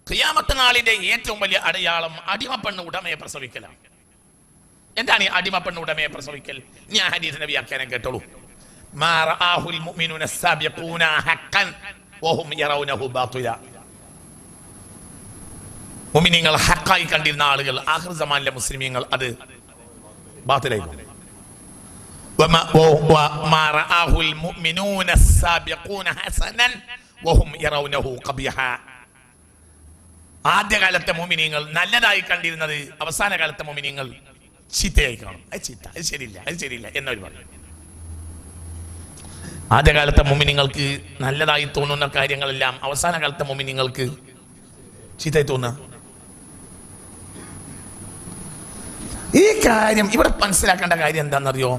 ഖിയാമത്ത് നാളിന്റെ ഏറ്റവും വലിയ അടയാളം അടിമപ്പെണ്ണ് ഉടമയെ പ്രസവിക്കലാണ്. എന്താണ് ഈ അടിമപ്പെണ്ണ് ഉടമയെ പ്രസവിക്കൽ? ഞാൻ ഹദീസിന്റെ വ്യാഖ്യാനം കേട്ടോളൂ. മാ റആഹുൽ മുഅ്മിനൂന സാബിഖൂന ഹഖൻ വഹും യറൗനഹു ബാതില. മുഅ്മിനീങ്ങൾ ഹഖായി കണ്ടിരുന്ന ആളുകൾ ആഖിർ സമാനിലെ മുസ്ലിമീങ്ങൾ അത് ബാതിലായി. വമാ റആഹുൽ മുഅ്മിനൂന സാബിഖൂന ഹസനൻ വഹും യറൗനഹു ഖബീഹ. ആദ്യകാലത്തെ മുഅ്മിനീങ്ങൾ നല്ലതായി കണ്ടിരുന്നത് അവസാന കാലത്തെ മുഅ്മിനീങ്ങൾ ചീത്തയായി കാണും. അത് ശരിയില്ല എന്നവർ പറയും. ആദ്യകാലത്തെ മുഅ്മിനീങ്ങൾക്ക് നല്ലതായി തോന്നുന്ന കാര്യങ്ങളെല്ലാം അവസാന കാലത്തെ മുഅ്മിനീങ്ങൾക്ക് ചീത്തയായി തോന്നുക. ഈ കാര്യം ഇവിടെ മനസ്സിലാക്കേണ്ട കാര്യം എന്താണെന്നറിയോ?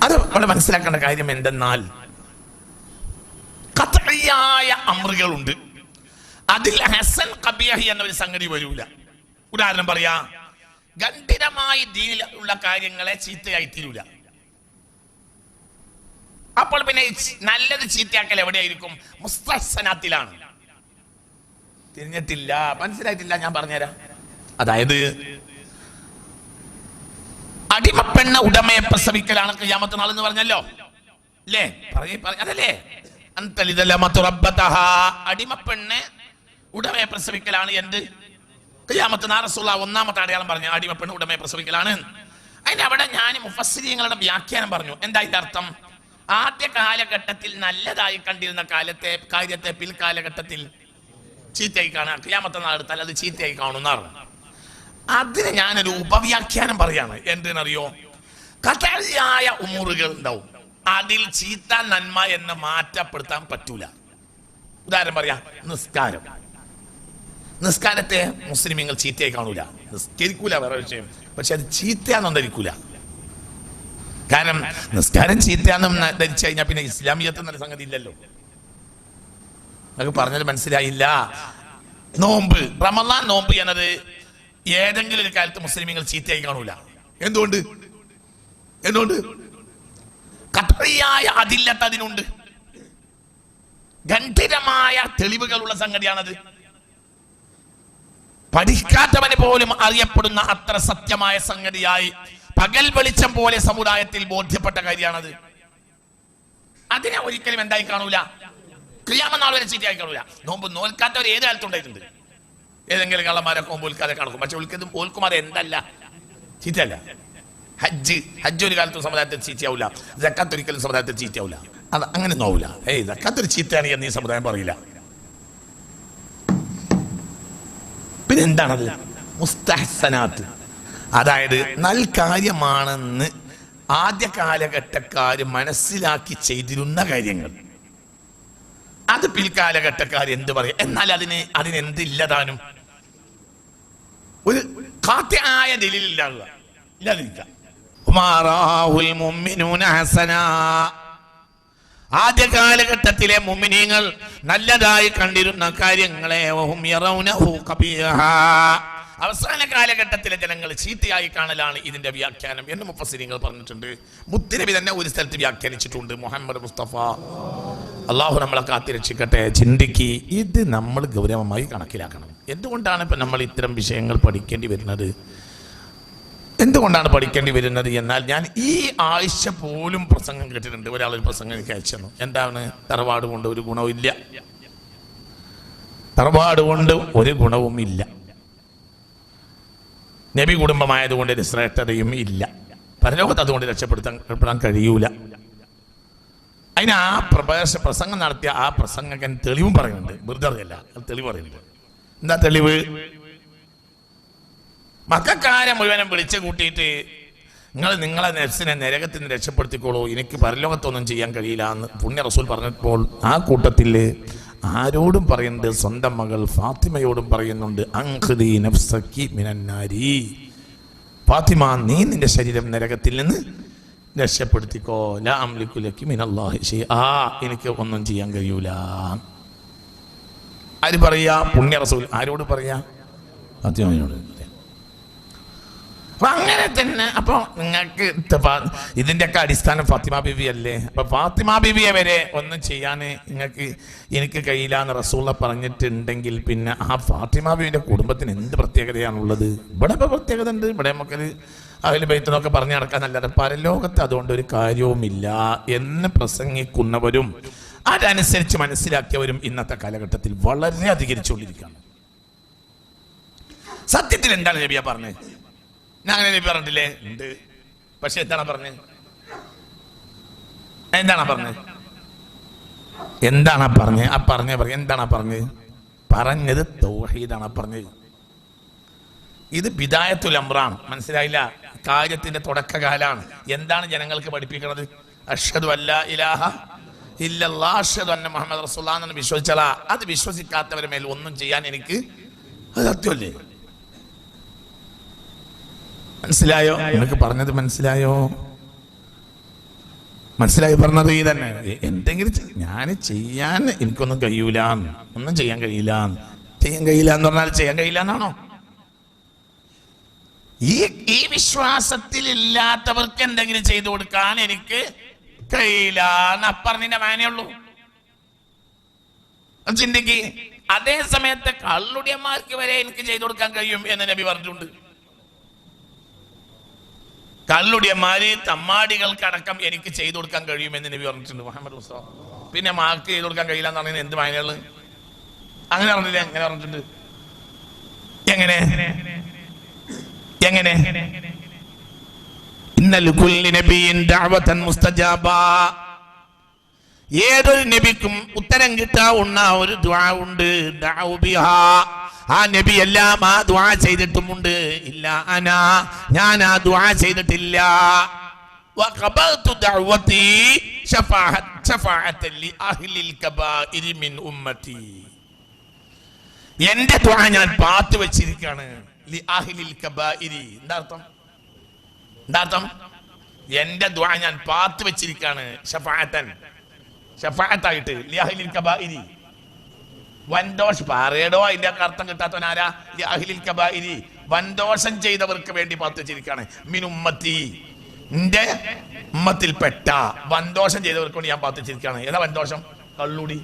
അത് ഇവിടെ മനസ്സിലാക്കേണ്ട കാര്യം എന്തെന്നാൽ ഖത്ഇയായ അമ്റുകളുണ്ട്. അതിൽ ഹസൻ ഖബീഹ് എന്നൊരു സംഗതി വരൂല. ഉദാഹരണം പറയാ, ഗണ്ഡിതമായി ദീനിൽ ഉള്ള കാര്യങ്ങളെ ചീത്തയായി തീരൂല. അപ്പോൾ പിന്നെ നല്ലത് ചീത്തയാക്കൽ എവിടെയായിരിക്കും? മുസ്തഹ്സനാത്തിലാണ്. തിരിഞ്ഞിട്ടില്ല, മനസ്സിലായിട്ടില്ല, ഞാൻ പറഞ്ഞുതരാം. അതായത് അടിമപ്പെണ്ണ ഉടമയെ പ്രസവിക്കലാണ് ഖിയാമത്ത് നാൾ എന്ന് പറഞ്ഞല്ലോ അല്ലേ? അതല്ലേ അടിമപ്പെണ്ണ് ഉടമയെ പ്രസവിക്കലാണ് എന്ത്? ഖിയാമത്ത് നാൾ. റസൂലുള്ളാഹി ഒന്നാമത്തെ അടയാളം പറഞ്ഞു അടിമപ്പെണ്ണ് ഉടമയെ പ്രസവിക്കലാണ്. അതിന്റെ അവിടെ ഞാൻ മുഫസ്സിരീങ്ങളുടെ വ്യാഖ്യാനം പറഞ്ഞു. എന്താ ഇതിന്റെ അർത്ഥം? ആദ്യ കാലഘട്ടത്തിൽ നല്ലതായി കണ്ടിരുന്ന കാര്യത്തെ പിൽക്കാലഘട്ടത്തിൽ ചീത്തയായി കാണാം. ഖിയാമത്ത് നാൾ എടുത്താൽ അത് ചീത്തയായി കാണുന്നതാണ്. അതിന് ഞാനൊരു ഉപവ്യാഖ്യാനം പറയാണ്. എന്തെന്നറിയോ? ഖത്ഇയായ ഉമൂറുകൾ ഉണ്ടാവും, അതിൽ ചീത്ത നന്മ എന്ന് മാറ്റപ്പെടുത്താൻ പറ്റൂല. ഉദാഹരണം പറയാ, നിസ്കാരത്തെ മുസ്ലിമീങ്ങൾ ചീത്തയായി കാണൂല. നിസ്കരിക്കൂല വേറെ വിഷയം, പക്ഷെ അത് ചീത്തയാണെന്ന് ധരിക്കൂല. കാരണം നിസ്കാരം ചീത്തയാണെന്ന് ധരിച്ചു കഴിഞ്ഞാൽ പിന്നെ ഇസ്ലാമിയത്ത് എന്നൊരു സംഗതി ഇല്ലല്ലോ. നമുക്ക് പറഞ്ഞത് മനസ്സിലായില്ല. നോമ്പ്, റമളാൻ നോമ്പ് എന്നത് ഏതെങ്കിലും ഒരു കാലത്ത് മുസ്ലിമീങ്ങൾ ചീത്തയായി കാണൂല. എന്തുകൊണ്ട്? ഖത്ഇയായ അദില്ലത്ത് അതിനുണ്ട്. ഗംഭീരമായ തെളിവുകളുള്ള സംഗതിയാണത്. പഠിക്കാത്തവന് പോലും അറിയപ്പെടുന്ന അത്ര സത്യമായ സംഗതിയായി പകൽ വെളിച്ചം പോലെ സമുദായത്തിൽ ബോധ്യപ്പെട്ട കാര്യമാണത്. അതിനെ ഒരിക്കലും എന്തായി കാണൂല? ഖിയാമത്ത് നാൾ വരെ ചീത്തയായി കാണൂല. നോമ്പ് നോൽക്കാത്തവർ ഏത് കാലത്തുണ്ടായിട്ടുണ്ട്. ഏതെങ്കിലും കള്ളന്മാരൊക്കെ നോമ്പ് ഓൽക്കാതെ കണക്കും. പക്ഷെ ഓൽക്കുമാരെ എന്തല്ല ചീത്തയല്ല. ഹജ്ജ് ഒരു കാലത്തും സമുദായത്തിൽ ചീത്തയാവില്ല. സക്കാത്ത് ഒരിക്കലും സമുദായത്തിൽ ചീത്തയാവില്ല. അത് അങ്ങനെ നോവില്ല. സക്കാത്ത് ഒരു ചീത്തയാണ് എന്ന് ഈ സമുദായം പറയില്ല. പിന്നെ എന്താണത്? മുസ്തഹ്സനാത്ത്, അതായത് നൽകാര്യമാണെന്ന് ആദ്യ കാലഘട്ടക്കാർ മനസ്സിലാക്കി ചെയ്തിരുന്ന കാര്യങ്ങൾ. അത് പിൽക്കാലഘട്ടക്കാർ എന്ത് പറയും? എന്നാൽ അതിനെന്തില്ലതാനും ഒരു ഖാത്തിആയ ദലീൽ ഇല്ലാതിരിക്കുക. ആദ്യ കാലഘട്ടത്തിലെ മുഅ്മിനീങ്ങൾ നല്ലതായി കണ്ടിരുന്ന കാര്യങ്ങളെ അവസാന കാലഘട്ടത്തിലെ ജനങ്ങൾ ചീത്തയായി കാണലാണ് ഇതിന്റെ വ്യാഖ്യാനം എന്ന് മുഫസ്സിരീങ്ങൾ പറഞ്ഞിട്ടുണ്ട്. മുത്തുനബി തന്നെ ഒരു സ്ഥലത്ത് വ്യാഖ്യാനിച്ചിട്ടുണ്ട്. മുഹമ്മദ് മുസ്തഫ, അള്ളാഹു നമ്മളെ കാത്തിരക്ഷിക്കട്ടെ. ചിന്തിക്ക്, ഇത് നമ്മൾ ഗൗരവമായി കണക്കിലാക്കണം. എന്തുകൊണ്ടാണ് ഇപ്പം നമ്മൾ ഇത്തരം വിഷയങ്ങൾ പഠിക്കേണ്ടി വരുന്നത്? എന്തുകൊണ്ടാണ് പഠിക്കേണ്ടി വരുന്നത് എന്നാൽ, ഞാൻ ഈ ആഴ്ച പോലും പ്രസംഗം കേട്ടിട്ടുണ്ട്. ഒരാളൊരു പ്രസംഗം എനിക്ക് അയച്ചു. എന്താണ്? തറവാട് കൊണ്ട് ഒരു ഗുണവും ഇല്ല. തറവാട് കൊണ്ട് ഒരു ഗുണവും ഇല്ല. നബി കുടുംബമായതുകൊണ്ട് ഒരു ശ്രേഷ്ഠതയും ഇല്ല. പരലോകത്ത് അതുകൊണ്ട് രക്ഷപ്പെടുത്താൻ കഴിയൂല. അതിന് ആ പ്രസംഗം നടത്തിയ ആ പ്രസംഗകൻ തെളിവും പറയുന്നുണ്ട്. വെറുതെയല്ല, തെളിവ് പറയുന്നുണ്ട്. എന്താ തെളിവ്? മക്കാരെ മുഴുവനും വിളിച്ചു കൂട്ടിയിട്ട് നിങ്ങളെ നഫ്സിനെ നരകത്തിൽ നിന്ന് രക്ഷപ്പെടുത്തിക്കോളൂ, എനിക്ക് പരലോകത്തൊന്നും ചെയ്യാൻ കഴിയില്ല എന്ന് പുണ്യ റസൂൽ പറഞ്ഞപ്പോൾ ആ കൂട്ടത്തിൽ ആരോടും പറയുന്നുണ്ട്? സ്വന്തം മകൾ ഫാത്തിമയോടും പറയുന്നുണ്ട്, അൻഖിദി നഫ്സകി മിനന്നാരി, ഫാത്തിമ നീ നിന്റെ ശരീരം നരകത്തിൽ നിന്ന് രക്ഷപ്പെടുത്തിക്കോ. ലാ അംലികു ലകി മിനല്ലാഹി ശൈആ, എനിക്ക് ഒന്നും ചെയ്യാൻ കഴിയൂല. ആര് പറയാ? പുണ്യ റസൂൽ. ആരോട് പറയാ? ഫാത്തിമയോട്. അപ്പൊ അങ്ങനെ തന്നെ. അപ്പൊ നിങ്ങൾക്ക് ഇതിന്റെയൊക്കെ അടിസ്ഥാനം ഫാത്തിമ ബീവി അല്ലേ? അപ്പൊ ഫാത്തിമ ബീവിയെ വരെ ഒന്നും ചെയ്യാൻ എനിക്ക് കഴിയില്ല എന്ന് റസൂള്ള പറഞ്ഞിട്ടുണ്ടെങ്കിൽ പിന്നെ ആ ഫാത്തിമ ബീവിന്റെ കുടുംബത്തിന് എന്ത് പ്രത്യേകതയാണുള്ളത്? ഇവിടെ ഇപ്പൊ പ്രത്യേകത ഉണ്ട്. ഇവിടെ നമുക്കൊരു അഹ്ലു ബൈത്തിനൊക്കെ പറഞ്ഞു നടക്കാന്നല്ലാതെ പരലോകത്ത് അതുകൊണ്ട് ഒരു കാര്യവുമില്ല എന്ന് പ്രസംഗിക്കുന്നവരും അതനുസരിച്ച് മനസ്സിലാക്കിയവരും ഇന്നത്തെ കാലഘട്ടത്തിൽ വളരെ അധികരിച്ചുകൊണ്ടിരിക്കുകയാണ്. സത്യത്തിൽ എന്താണ് നബിയ പറഞ്ഞത്? ഞാൻ അങ്ങനെ നബി പറഞ്ഞിട്ടില്ലേ? ഉണ്ട്. പക്ഷെ എന്താണ് പറഞ്ഞത്? എന്താണ് പറഞ്ഞത്? എന്താണ് പറഞ്ഞത്? എന്താണ് പറഞ്ഞത്? പറഞ്ഞത് തൗഹീദാണ് പറഞ്ഞത്. ഇത് ബിദായത്തുൽ അംറാണ്. മനസ്സിലായില്ല? കാര്യത്തിന്റെ തുടക്കകാലാണ്. എന്താണ് ജനങ്ങൾക്ക് പഠിപ്പിക്കുന്നത്? അഷ്ഹദു അല്ലാ ഇലാഹ ഇല്ലല്ലാഹ് അഷ്ഹദു അന്ന മുഹമ്മദ് റസൂലുള്ളാഹി എന്ന് വിശ്വസിച്ചാലാ. അത് വിശ്വസിക്കാത്തവരുടെ മേൽ ഒന്നും ചെയ്യാൻ എനിക്ക് അത് സത്യമല്ലേ? മനസ്സിലായോ? നിങ്ങൾക്ക് പറഞ്ഞത് മനസ്സിലായോ? മനസ്സിലായി പറഞ്ഞത് ഈ തന്നെ. എന്തെങ്കിലും ഞാൻ ചെയ്യാൻ എനിക്കൊന്നും കഴിയൂല, ഒന്നും ചെയ്യാൻ കഴിയില്ല. ചെയ്യാൻ കഴിയില്ല എന്ന് പറഞ്ഞാൽ ചെയ്യാൻ കഴിയില്ല എന്നാണോ? ഈ വിശ്വാസത്തിൽ ഇല്ലാത്തവർക്ക് എന്തെങ്കിലും ചെയ്തു കൊടുക്കാൻ എനിക്ക് കഴിയില്ല എന്ന് പറഞ്ഞതിന്റെ മാനയുള്ളൂ. ചിന്തിക്ക്. അതേ സമയത്ത് കള്ളുടിയന്മാർക്ക് വരെ എനിക്ക് ചെയ്തു കൊടുക്കാൻ കഴിയും എന്ന് നബി പറഞ്ഞിട്ടുണ്ട്. കള്ളുടിയന്മാര് തമ്മാടികൾക്കടക്കം എനിക്ക് ചെയ്തു കൊടുക്കാൻ കഴിയുമെന്ന് നബി പറഞ്ഞിട്ടുണ്ട് മുഹമ്മദ് മുസ്തഫ. പിന്നെ മാർക്ക് ചെയ്തു കൊടുക്കാൻ കഴിയില്ല എന്ന് പറഞ്ഞാൽ എന്ത് മാനയുള്ളത്? അങ്ങനെ പറഞ്ഞില്ല? എങ്ങനെ പറഞ്ഞിട്ടുണ്ട്? എങ്ങനെ എങ്ങനെ ഇന്നൽ കുല്ലി നബിയിൻ ദഅവതൻ മുസ്തജാബ. ഏതൊരു നബിക്കും ഉത്തരം കിട്ടാവുന്ന ഒരു ദുആ ഉണ്ട്. ദഅഉ ബിഹാ. ആ നബി എല്ലാം ആ ദുആ ചെയ്തിട്ടുമുണ്ട്. ഇല്ല അനാ, ഞാൻ ആ ദുആ ചെയ്തിട്ടില്ല. വഖബൽതു ദഅവതി ശഫാഅത്തൻ ലി അഹ്ലിൽ കബാഇരി മിൻ ഉമ്മതി. എന്റെ ദുആ ഞാൻ പാത്തു വെച്ചിരിക്കുകയാണ്. ലി അഹ്ലിൽ കബാഇരി. എന്താ അർത്ഥം? എന്റെ ദുആ ഞാൻ പാത്തു വെച്ചിരിക്കുകയാണ്. ഷഫാഅത്തായിട്ട് ലി അഹ്ലിൽ കബാഇരി. വൻദോഷ പറയടോ, അതിന്റെ അർത്ഥം കിട്ടാത്തവനാരാ? ലി അഹ്ലിൽ കബാഇരി, വൻദോഷം ചെയ്തവർക്ക് വേണ്ടി പാത്തു വെച്ചിരിക്കുകയാണ്. മിൻ ഉമ്മത്തി, എന്റെ ഉമ്മത്തിൽപ്പെട്ട വൻദോഷം ചെയ്തവർക്ക് വേണ്ടി ഞാൻ പാത്തു വെച്ചിരിക്കുകയാണ്. ഏതാ വൻദോഷം? കള്ളുടി.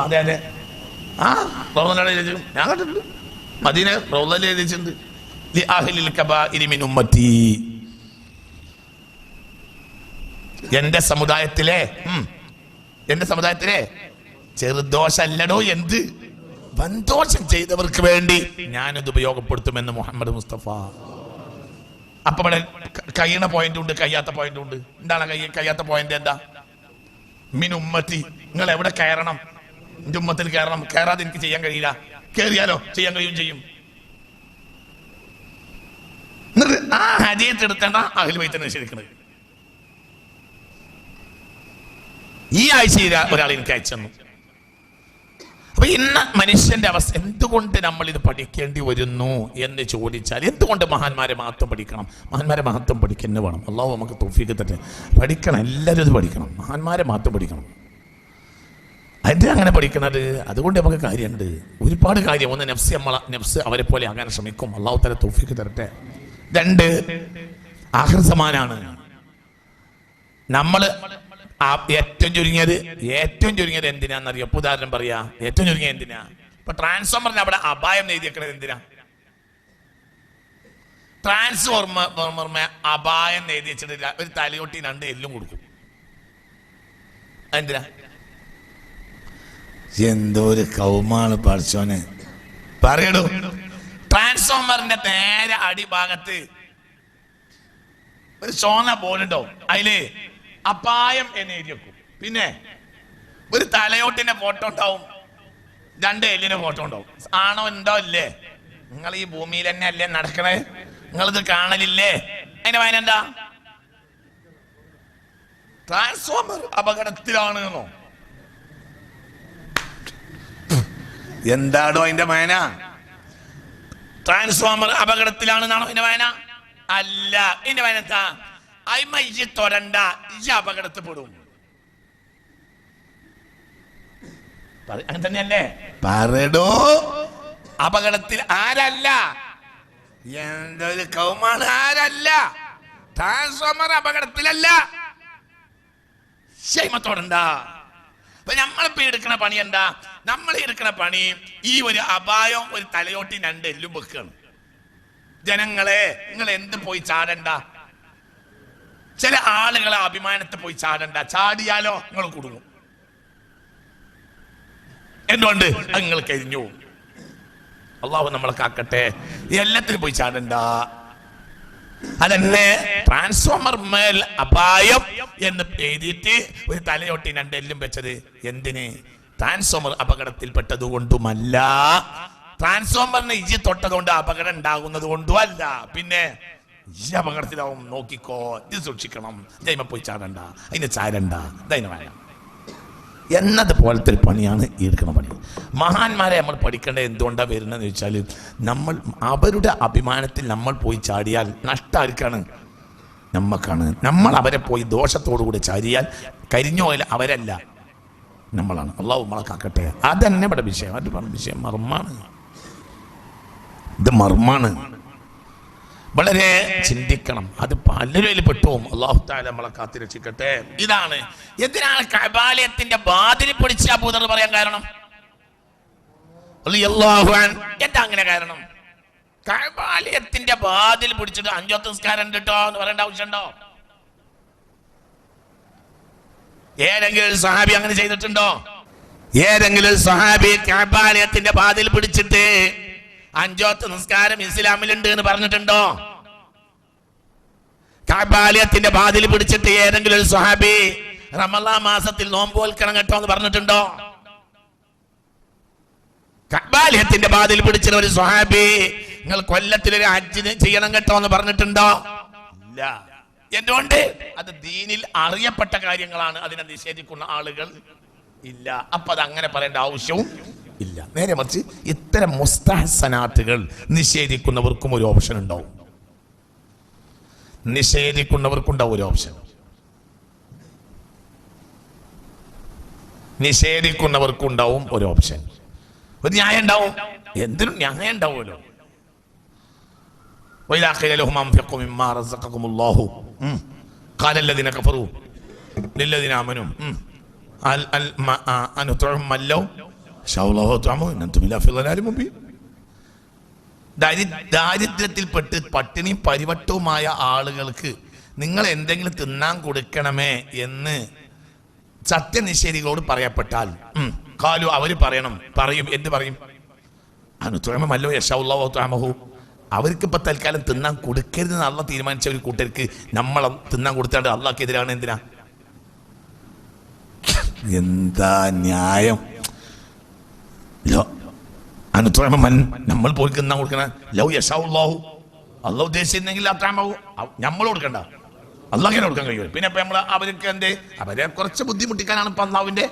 അതെ അതെ. ഞാൻ കണ്ടിട്ടുണ്ട്. മദീന റൗളയിൽ എഴുതിയിട്ടുണ്ട് ലി അഹ്ലിൽ കബാഇരി മിൻ ഉമ്മത്തി. എന്റെ സമുദായത്തിലെ ചെറുദോഷല്ലടോ, എന്ത് വൻദോഷം ചെയ്തവർക്ക് വേണ്ടി ഞാനത് ഉപയോഗപ്പെടുത്തുമെന്ന് മുഹമ്മദ് മുസ്തഫ. അപ്പൊ ഇവിടെ കഴിയണ പോയിന്റ് ഉണ്ട്, കഴിയാത്ത പോയിന്റ് ഉണ്ട്. എന്താണ് കഴിയാത്ത പോയിന്റ്? എന്താ? മിൻ ഉമ്മത്തി. നിങ്ങൾ എവിടെ കയറണം? എന്റെ ഉമ്മത്തിൽ കയറണം. കയറാതെ എനിക്ക് ചെയ്യാൻ കഴിയില്ല. കയറിയാലോ ചെയ്യാൻ ചെയ്യും. ആ ഹദീത്ത് എടുത്തേണ്ട അഹ്ലു ബൈത്തിനെ നിഷേധിക്കുന്നത്. ഈ ആഴ്ചയിൽ ഒരാൾ എനിക്ക് അയച്ചു തന്നു. അപ്പൊ ഇന്ന് മനുഷ്യന്റെ അവസ്ഥ എന്തുകൊണ്ട് നമ്മൾ ഇത് പഠിക്കേണ്ടി വരുന്നു എന്ന് ചോദിച്ചാൽ, എന്തുകൊണ്ട് മഹാന്മാരെ മഹത്വം പഠിക്കണം? മഹാന്മാരെ മഹത്വം പഠിക്കുന്നു വേണം. അല്ലാഹു നമുക്ക് തൗഫീഖ് തരട്ടെ. പഠിക്കണം, എല്ലാവരും ഇത് പഠിക്കണം. മഹാന്മാരെ മഹത്വം പഠിക്കണം. അതിന്റെ അങ്ങനെ പഠിക്കുന്നത് അതുകൊണ്ട് നമുക്ക് കാര്യമുണ്ട്, ഒരുപാട് കാര്യം. ഒന്ന്, നഫ്സ് അവരെ പോലെ ആകാൻ ശ്രമിക്കും. അല്ലാഹു തആല തൗഫീഖ് തരട്ടെ. രണ്ട്, ആഖിർ സമാനാണ്. നമ്മള് ഏറ്റവും ചുരുങ്ങിയത് എന്തിനാന്നറിയോ? ഉദാഹരണം പറയാ, ഏറ്റവും ചുരുങ്ങിയത് എന്തിനാ? ഇപ്പൊ ട്രാൻസ്ഫോമറിന് അവിടെ അപായം എഴുതിയേക്കണത് എന്തിനാ? ട്രാൻസ്ഫോമറിന് അപായം എഴുതി വെച്ചിട്ടില്ല. ഒരു തലയൊട്ടി 2 എല്ലും കൊടുക്കും. എന്തിനാ? എന്തോ ഒരു കൗമാണ് പഠിച്ചോനെ പറയടൂ. ട്രാൻസ്ഫോമറിന്റെ നേരെ അടിഭാഗത്ത് ഒരു ചോന ബോർഡുണ്ടോ, അതില് അപായം എന്ന് എഴുതി വെക്കും. പിന്നെ ഒരു തലയോട്ടിന്റെ ഫോട്ടോ ഉണ്ടാവും, 2 എല്ലിന്റെ ഫോട്ടോ ഉണ്ടാവും. ആണോ ഉണ്ടോ ഇല്ലേ? നിങ്ങൾ ഈ ഭൂമിയിൽ തന്നെ അല്ലേ നടക്കണേ? നിങ്ങളിത് കാണലില്ലേ? അതിന്റെ വായന എന്താ? ട്രാൻസ്ഫോമർ അപകടത്തിലാണ് എന്നോ? എന്താണോ അതിന്റെ വായന? ട്രാൻസ്ഫോമർ അപകടത്തിലാണെന്നാണോ അതിന്റെ വായന? അല്ല. ഇതിന്റെ വായന എന്താ? അയ്മയ്യ തൊരണ്ട, ഈ അപകടത്തിൽപ്പെടും. അങ്ങനെ തന്നെയല്ലേ? പറയടോ, അപകടത്തിൽ ആരല്ല? എന്തൊരു കൗമാണ്, ആരല്ല, ട്രാൻസ്ഫോമർ അപകടത്തിലല്ല. ക്ഷേമത്തോടെന്താ ഇപ്പൊ നമ്മളിപ്പോ എടുക്കണ പണി എന്താ? നമ്മൾ എടുക്കണ പണി ഈ ഒരു അപായം ഒരു തലയോട്ടി രണ്ട് എല്ലും വെക്കാണ്. ജനങ്ങളെ നിങ്ങൾ എന്ത് പോയി ചാടണ്ട, ചില ആളുകളെ അഭിമാനത്തെ പോയി ചാടണ്ട. ചാടിയാലോ നിങ്ങൾ കുടുങ്ങും. എന്തുകൊണ്ട്? നിങ്ങൾ കരിഞ്ഞു. അള്ളാഹു നമ്മളെ കാക്കട്ടെ. എല്ലാത്തിനും പോയി ചാടണ്ട. അതന്നെ ട്രാൻസ്ഫോമർ മേൽ അപായം എന്ന് എഴുതിയിട്ട് ഒരു തലയോട്ടി രണ്ടെല്ലും വെച്ചത് എന്തിന്? ട്രാൻസ്ഫോമർ അപകടത്തിൽപ്പെട്ടത് കൊണ്ടുമല്ല, ട്രാൻസ്ഫോമറിന് ഇജി തൊട്ടതുകൊണ്ട് അപകടം ഉണ്ടാകുന്നത് കൊണ്ടും അല്ല. പിന്നെ ഈ അപകടത്തിലാവും, നോക്കിക്കോ, ഇത് സൂക്ഷിക്കണം, ദൈവം പോയി ചാടണ്ട, അതിന് ചാരണ്ട, ദൈവം വേണം എന്നതുപോലത്തെ ഒരു പണിയാണ് ഈ എടുക്കുന്ന പണി. മഹാന്മാരെ നമ്മൾ പഠിക്കേണ്ടത് എന്തുകൊണ്ടാണ് വരുന്നതെന്ന് ചോദിച്ചാൽ, നമ്മൾ അവരുടെ അഭിമാനത്തിൽ നമ്മൾ പോയി ചാടിയാൽ നഷ്ടമായിരിക്കാണ്, നമ്മക്കാണ്. നമ്മൾ അവരെ പോയി ദോഷത്തോടു കൂടി ചാടിയാൽ കരിഞ്ഞു പോയാൽ അവരല്ല, നമ്മളാണ്. അള്ളാഹു നമ്മളെ കാക്കട്ടെ. അതന്നെ ഇവിടെ വിഷയം. അത് പറഞ്ഞ വിഷയം മർമ്മാണ്. ഇത് മർമ്മാണ്. വളരെ ചിന്തിക്കണം. അത് പലരും പെട്ടുപോകും. അല്ലാഹു തആല നമ്മളെ കാത്തിരക്ഷിക്കട്ടെ. ഇതാണ് എന്തിനാണ് കഅബാലയത്തിന്റെ വാതിൽ പൊളിച്ച് അബൂദർ പറയാൻ കാരണം? എന്താ അങ്ങനെ കാരണം? കഅബാലയത്തിന്റെ വാതിൽ പൊളിച്ചിട്ട് 5 വക്ത് നിസ്കാരം കേട്ടോ എന്ന് പറയേണ്ട ആവശ്യമുണ്ടോ? ഏതെങ്കിലും സഹാബി അങ്ങനെ ചെയ്തിട്ടുണ്ടോ? ഏതെങ്കിലും സഹാബി കഅബാലയത്തിന്റെ വാതിൽ പിടിച്ചിട്ട് 5 വക്ത് നിസ്കാരം ഇസ്ലാമിലുണ്ട് എന്ന് പറഞ്ഞിട്ടുണ്ടോ? കഅബാലയത്തിന്റെ വാതിൽ പിടിച്ചിട്ട് ഏതെങ്കിലും ഒരു സ്വഹാബി റമളാൻ മാസത്തിൽ നോമ്പ് നോൽക്കണം കേട്ടോ എന്ന് പറഞ്ഞിട്ടുണ്ടോ? കഅബാലയത്തിന്റെ വാതിൽ പിടിച്ചിട്ട് ഒരു സ്വഹാബി നിങ്ങൾ കൊല്ലത്തിലൊരു ഹജ്ജ് ചെയ്യണം കേട്ടോ എന്ന് പറഞ്ഞിട്ടുണ്ടോ? ഇല്ല. എന്തുകൊണ്ട്? അത് ദീനിൽ അറിയപ്പെട്ട കാര്യങ്ങളാണ്. അതിനെ നിഷേധിക്കുന്ന ആളുകൾ ഇല്ല. അപ്പൊ അത് അങ്ങനെ പറയേണ്ട ആവശ്യവും ഇല്ല. നേരെ മറിച്ച് ഇത്തരം മുസ്തഹസനാത്തുകൾ നിഷേധിക്കുന്നവർക്കും ഒരു ഓപ്ഷൻ ഉണ്ടാവും. നിഷേധിക്കുന്നവർക്കുണ്ടാവും ഒരു ഓപ്ഷൻ. നിഷേധിക്കുന്നവർക്കുണ്ടാവും ഒരു ഓപ്ഷൻ. ഒരു ന്യായം ഉണ്ടാവും. എന്തിനും ന്യായം ഉണ്ടാവുമല്ലോ. وإذا قيل لهم أنفقوا مما رزقكم الله قال الذين كفروا للذين آمنوا أن نطعم من لو شاء الله طعمه إن أنتم إلا في ضلال مبين. ദാരിദ്ര്യത്തിൽപ്പെട്ട് പട്ടിണിയും പരിവട്ടവുമായ ആളുകൾക്ക് നിങ്ങൾ എന്തെങ്കിലും തിന്നാൻ കൊടുക്കണമേ എന്ന് സത്യനിഷേധികളോട് പറയപ്പെട്ടാൽ കാലു അവര് പറയും. എന്ത് പറയും? അനുത്തുമല്ലോ യശാഉല്ലാഹു തആമഹു. അവർക്ക് ഇപ്പൊ തൽക്കാലം തിന്നാൻ കൊടുക്കരുതെന്ന് അള്ളാഹ് തീരുമാനിച്ച ഒരു കൂട്ടർക്ക് നമ്മൾ തിന്നാൻ കൊടുത്താണ്ട് അള്ളാഹ്ക്കെതിരാണ്. എന്തിനാ? എന്താ ന്യായം? അനുത്തുമൻ നമ്മൾ പോയി തിന്നാൻ കൊടുക്കണ ലൗ യശാഉല്ലാഹു, അള്ളാഹ് ഉദ്ദേശിച്ചിരുന്നെങ്കിൽ നമ്മൾ കൊടുക്കണ്ട, അള്ളാഹിനെ കൊടുക്കാൻ കഴിയും. പിന്നെ ഇപ്പൊ നമ്മൾ അവർക്ക് എന്ത്, അവരെ കുറച്ച് ബുദ്ധിമുട്ടിക്കാനാണ് ഇപ്പൊ അള്ളാഹുവിന്റെ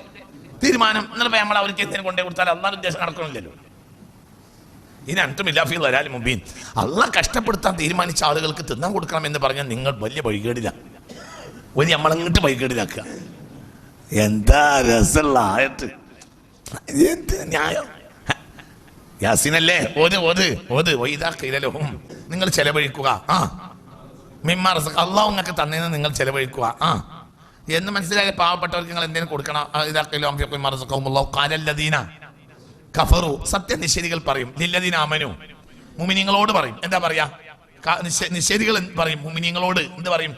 തീരുമാനം. എന്നിട്ട് നമ്മൾ അവർക്ക് എന്തിനും കൊണ്ടേ കൊടുത്താൽ അള്ളാഹ് ഉദ്ദേശം നടക്കണില്ലല്ലോ. ഇനി അൻതുമില്ല ഫീ ളലാലിൻ മുബീൻ. അള്ളാഹ് കഷ്ടപ്പെടുത്താൻ തീരുമാനിച്ച ആളുകൾക്ക് തിന്നാൻ കൊടുക്കണം എന്ന് പറഞ്ഞാൽ നിങ്ങൾ വലിയ വഴികേടില്ല. ഒരു നമ്മളങ്ങോട്ട് വഴികേടിലാക്കുക. എന്താ രസമുള്ള ആയത്ത്, എന്ത് ന്യായം. യാസീനല്ലേ? നിങ്ങൾ ചെലവഴിക്കുക, അള്ളാഹു നിങ്ങൾക്ക് തന്നേന്ന് നിങ്ങൾ ചെലവഴിക്കുക എന്ന് മനസ്സിലായ പാവപ്പെട്ടവർക്ക് നിങ്ങൾ എന്തെങ്കിലും കൊടുക്കണം. കഫറു, സത്യനിഷേധികൾ പറയും. ലില്ലദീന ആമനു, മുഅ്മിനീങ്ങളോട് പറയും. എന്താ പറയാ? നിഷേധികൾ പറയും മുഅ്മിനീങ്ങളോട് എന്ത് പറയും?